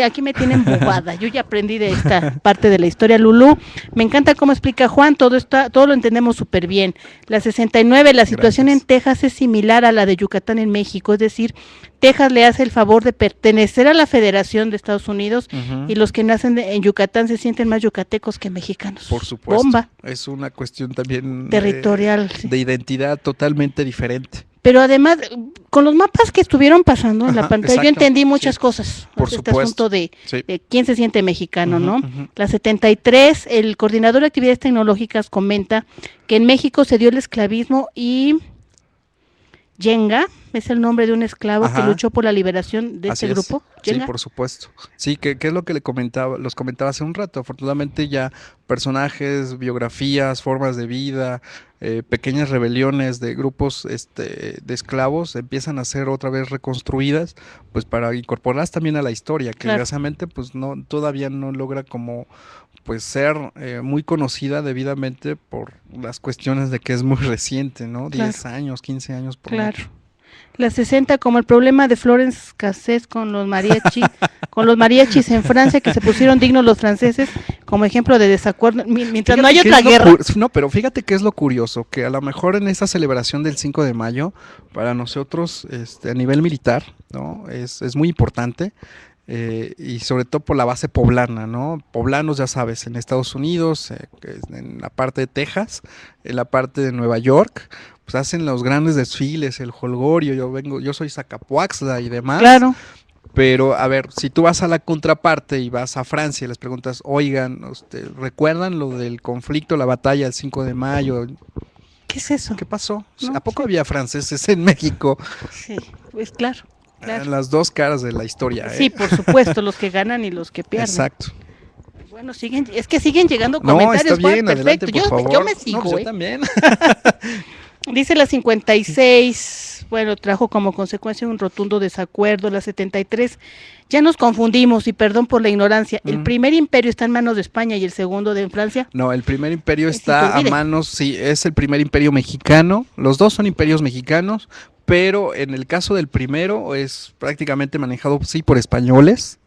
aquí me tienen bobada. Yo ya aprendí de esta parte de la historia, Lulú. Me encanta cómo explica Juan, todo lo entendemos súper bien. La 69, la situación en Texas es similar a la de Yucatán en México, es decir, Texas le hace el favor de pertenecer a la Federación de Estados Unidos y los que nacen en Yucatán se sienten más yucatecos que mexicanos. Por supuesto. Bomba. Es una cuestión también territorial, de identidad totalmente diferente. Pero además, con los mapas que estuvieron pasando en la pantalla, yo entendí muchas cosas. Por este supuesto. asunto de quién se siente mexicano, ¿no? La 73, el coordinador de actividades tecnológicas comenta que en México se dio el esclavismo y Yenga es el nombre de un esclavo que luchó por la liberación de este grupo. Sí, por supuesto. Sí, que es lo que los comentaba hace un rato. Afortunadamente ya personajes, biografías, formas de vida, pequeñas rebeliones de grupos de esclavos empiezan a ser otra vez reconstruidas, pues para incorporarlas también a la historia, que desgraciadamente pues todavía no logra como pues ser muy conocida debidamente por las cuestiones de que es muy reciente, ¿no? 10 años, 15 años por mucho. La 60, como el problema de Florence Cassés con los mariachis en Francia, que se pusieron dignos los franceses como ejemplo de desacuerdo, mientras no hay otra guerra. No, pero fíjate que es lo curioso, que a lo mejor en esa celebración del 5 de mayo, para nosotros a nivel militar, ¿no? Es muy importante. Y sobre todo por la base poblana, ¿no? Poblanos, ya sabes, en Estados Unidos, en la parte de Texas, en la parte de Nueva York, pues hacen los grandes desfiles, el jolgorio, yo soy Zacapuaxtla y demás. Claro. Pero, a ver, si tú vas a la contraparte y vas a Francia y les preguntas, oigan, ¿recuerdan lo del conflicto, la batalla del 5 de mayo? ¿Qué es eso? ¿Qué pasó? ¿A poco había franceses en México? Sí, pues claro. Las dos caras de la historia. Sí, por supuesto, los que ganan y los que pierden. Exacto. Bueno, siguen llegando comentarios. No, está bien, perfecto. adelante, por favor. Yo me sigo, pues yo también. Dice la 56, bueno, trajo como consecuencia un rotundo desacuerdo. La 73, ya nos confundimos y perdón por la ignorancia. ¿El primer imperio está en manos de España y el segundo de Francia? No, el primer imperio está a manos, sí, es el primer imperio mexicano. Los dos son imperios mexicanos, pero en el caso del primero es prácticamente manejado, sí, por españoles.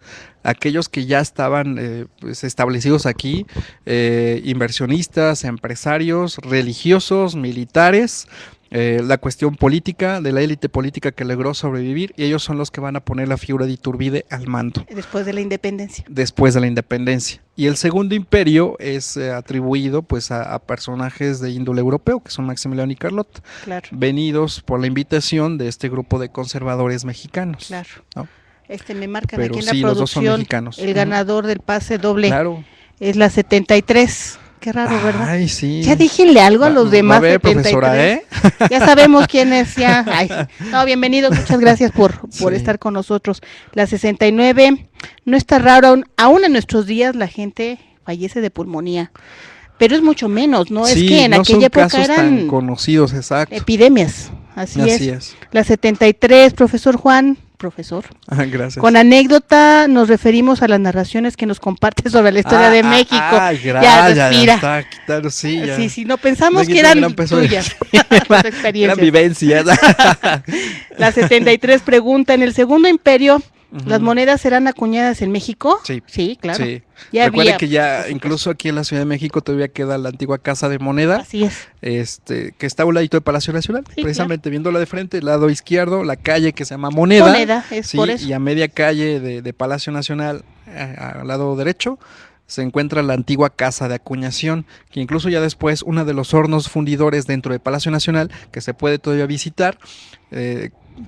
Aquellos que ya estaban pues establecidos aquí, inversionistas, empresarios, religiosos, militares, la cuestión política, de la élite política que logró sobrevivir, y ellos son los que van a poner la figura de Iturbide al mando. Después de la independencia. Después de la independencia. Y el segundo imperio es atribuido pues a personajes de índole europeo, que son Maximiliano y Carlota, claro, venidos por la invitación de este grupo de conservadores mexicanos. Claro. ¿No? Me marcan pero aquí en sí, la producción, el ganador del pase doble, claro, es la 73. Qué raro, ¿verdad? Ay, sí. Ya díjenle algo a los demás. A ver, 73. Profesora, Ya sabemos quién es, ya. Ay, no, bienvenidos, muchas gracias por estar con nosotros. La 69, no está raro, aún en nuestros días la gente fallece de pulmonía, pero es mucho menos, ¿no? Sí, es que en no aquella son época casos eran tan conocidos, exacto. Epidemias, así es. La 73, profesor Juan. Profesor. Gracias. Con anécdota nos referimos a las narraciones que nos comparte sobre la historia de México. Ya respira. Sí, no pensamos que eran tuyas. Eran vivencias. La 73 pregunta, ¿en el Segundo Imperio las monedas serán acuñadas en México? Sí, claro. Sí. Recuerden que ya incluso aquí en la Ciudad de México todavía queda la antigua Casa de Moneda. Así es. Que está a un ladito de Palacio Nacional, precisamente viéndola de frente, el lado izquierdo, la calle que se llama Moneda. Por eso. Y a media calle de Palacio Nacional, al lado derecho, se encuentra la antigua casa de acuñación, que incluso ya después uno de los hornos fundidores dentro de Palacio Nacional, que se puede todavía visitar,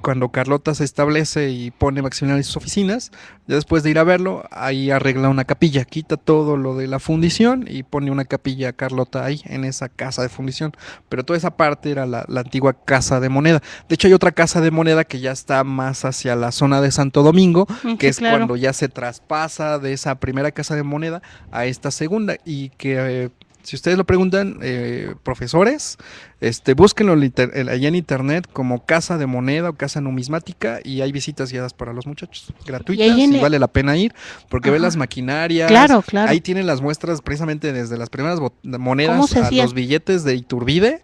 cuando Carlota se establece y pone Maximiliano en sus oficinas, ya después de ir a verlo, ahí arregla una capilla, quita todo lo de la fundición y pone una capilla Carlota ahí, en esa casa de fundición, pero toda esa parte era la antigua casa de moneda. De hecho hay otra casa de moneda que ya está más hacia la zona de Santo Domingo, que es cuando ya se traspasa de esa primera casa de moneda a esta segunda, y que si ustedes lo preguntan, profesores, búsquenlo allá en internet como casa de moneda o casa numismática, y hay visitas guiadas para los muchachos, gratuitas, y vale la pena ir, porque ven las maquinarias, claro. Ahí tienen las muestras precisamente desde las primeras monedas a los billetes de Iturbide,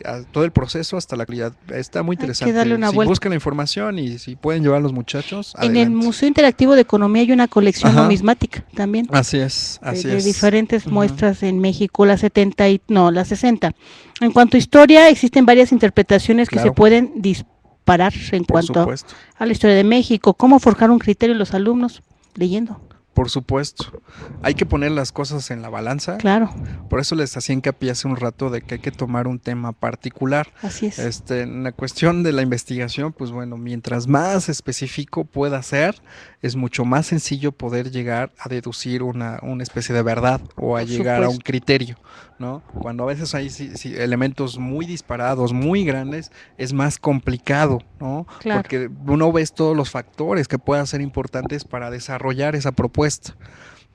a todo el proceso hasta la calidad. Está muy interesante. Hay que darle una vuelta. Busquen la información y si pueden llevar a los muchachos, en el Museo Interactivo de Economía hay una colección numismática también. Así es. De diferentes muestras en México, la 60. En cuanto a historia, existen varias interpretaciones que se pueden disparar en cuanto a la historia de México. ¿Cómo forjar un criterio en los alumnos? Leyendo. Por supuesto, hay que poner las cosas en la balanza. Claro. Por eso les hacía hincapié hace un rato de que hay que tomar un tema particular. Así es. En la cuestión de la investigación, pues bueno, mientras más específico pueda ser, es mucho más sencillo poder llegar a deducir una especie de verdad o a llegar a un criterio, ¿no? Cuando a veces hay elementos muy disparados, muy grandes, es más complicado, ¿no? Claro. Porque uno ve todos los factores que puedan ser importantes para desarrollar esa propuesta,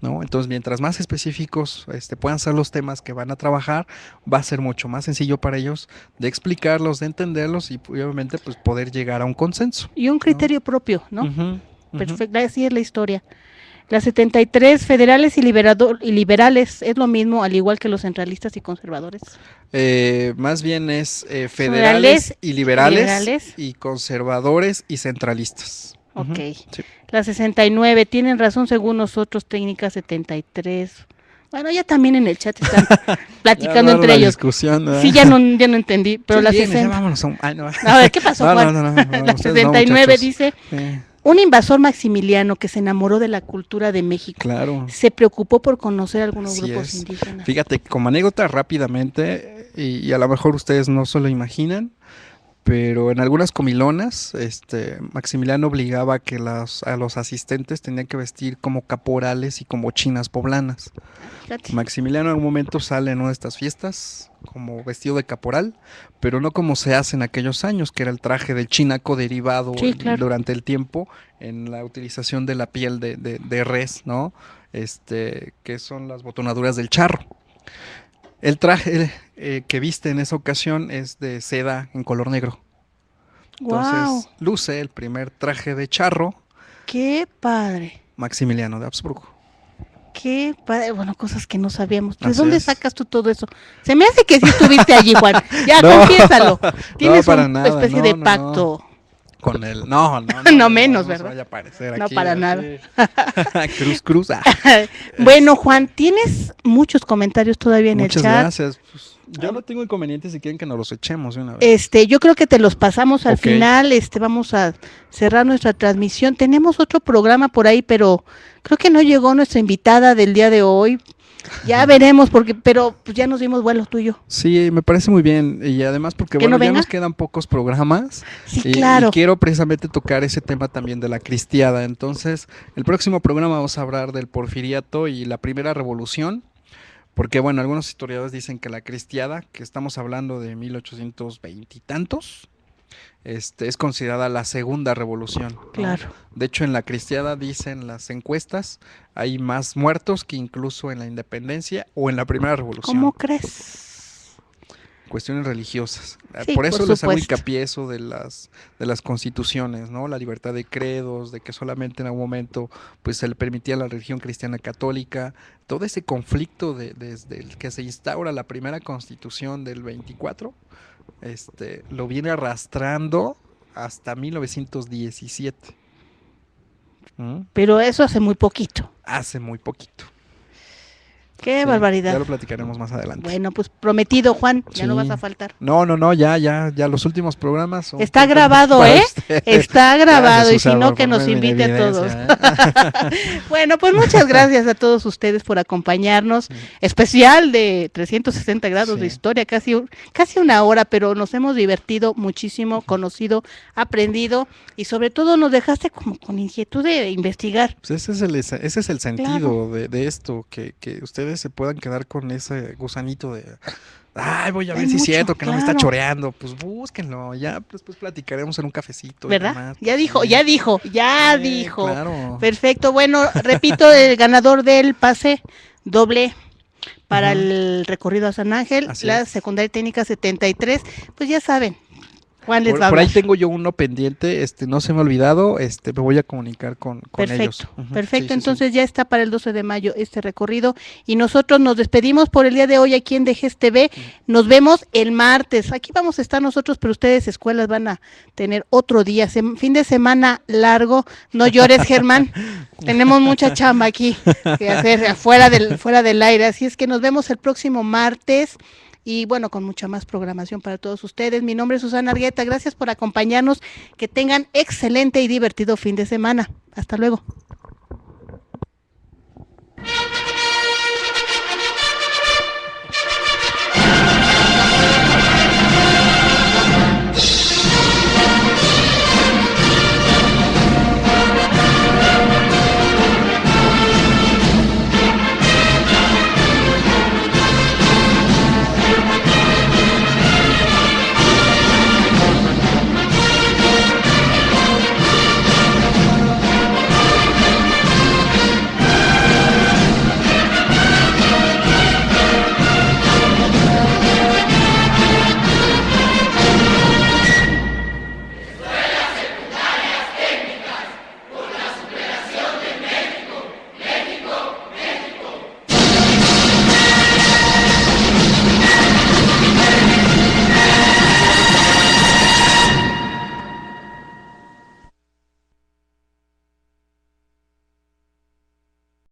¿no? Entonces, mientras más específicos puedan ser los temas que van a trabajar, va a ser mucho más sencillo para ellos de explicarlos, de entenderlos y obviamente pues poder llegar a un consenso. Y un criterio propio, ¿no? Perfecto, así es la historia. Las 73, federales y liberales, ¿es lo mismo al igual que los centralistas y conservadores? Más bien es federales y liberales y conservadores y centralistas. Ok. Sí. La 69, tienen razón según nosotros, técnica 73. Bueno, ya también en el chat están platicando entre ellos. Sí, ya no entendí, pero la 60. Vámonos a ver, ¿qué pasó, Juan? La 69 dice, un invasor maximiliano que se enamoró de la cultura de México. Claro. Se preocupó por conocer algunos grupos indígenas. Fíjate, como anécdota rápidamente, y a lo mejor ustedes no se lo imaginan, pero en algunas comilonas, Maximiliano obligaba a que a los asistentes tenían que vestir como caporales y como chinas poblanas. Maximiliano en un momento sale en una de estas fiestas como vestido de caporal, pero no como se hace en aquellos años, que era el traje del chinaco derivado durante el tiempo en la utilización de la piel de res, ¿no? Que son las botonaduras del charro. El traje que viste en esa ocasión es de seda en color negro. Entonces, luce el primer traje de charro. ¡Qué padre! Maximiliano de Habsburgo. Qué padre, bueno, cosas que no sabíamos. ¿De dónde sacas tú todo eso? Se me hace que sí estuviste allí, Juan. Ya, no, confiésalo. Tienes una especie de pacto. Con él. No menos, ¿verdad? No vaya a aparecer no, aquí, para nada. Cruz. Bueno, Juan, tienes muchos comentarios todavía en el chat. Muchas gracias. Pues, yo no tengo inconveniente si quieren que nos los echemos de una vez. Yo creo que te los pasamos al final. Vamos a cerrar nuestra transmisión. Tenemos otro programa por ahí, pero creo que no llegó nuestra invitada del día de hoy. Ya veremos, pero pues ya nos dimos vuelo tuyo. Sí, me parece muy bien, y además porque bueno, ya nos quedan pocos programas. Sí, claro. Y quiero precisamente tocar ese tema también de la cristiada. Entonces, el próximo programa vamos a hablar del porfiriato y la primera revolución, porque bueno, algunos historiadores dicen que la cristiada, que estamos hablando de 1820 y tantos, es considerada la segunda revolución, ¿no? Claro. De hecho, en la cristiada, dicen las encuestas, hay más muertos que incluso en la independencia o en la primera revolución. ¿Cómo crees? Cuestiones religiosas. Sí, por eso les hago supuesto. hincapié eso de las constituciones, ¿no? La libertad de credos, de que solamente en algún momento pues se le permitía la religión cristiana católica. Todo ese conflicto desde el que se instaura la primera constitución del 24, lo viene arrastrando hasta 1917. Pero eso hace muy poquito. Hace muy poquito. Qué barbaridad. Ya lo platicaremos más adelante. Bueno, pues prometido, Juan, ya no vas a faltar. No, ya los últimos programas son... Está grabado, Está grabado, y si no, que nos invite a todos. Bueno, pues muchas gracias a todos ustedes por acompañarnos. Especial de 360 grados de historia, casi una hora, pero nos hemos divertido muchísimo, conocido, aprendido, y sobre todo nos dejaste como con inquietud de investigar. Pues ese es el sentido de esto, que ustedes se puedan quedar con ese gusanito de voy a ver si es cierto que no me está choreando. Pues búsquenlo, ya después platicaremos en un cafecito. ¿Verdad? Ya dijo. Claro. Perfecto, bueno, repito, el ganador del pase doble para el recorrido a San Ángel, secundaria técnica 73, pues ya saben. Juan les va a hablar. Por ahí tengo yo uno pendiente, no se me ha olvidado, me voy a comunicar con ellos. Perfecto, entonces ya está para el 12 de mayo este recorrido, y nosotros nos despedimos por el día de hoy aquí en Dejes TV. Nos vemos el martes, aquí vamos a estar nosotros, pero ustedes escuelas van a tener otro día, fin de semana largo. No llores, Germán, tenemos mucha chamba aquí que hacer fuera del aire, así es que nos vemos el próximo martes. Y bueno, con mucha más programación para todos ustedes. Mi nombre es Susana Argueta, gracias por acompañarnos, que tengan excelente y divertido fin de semana. Hasta luego.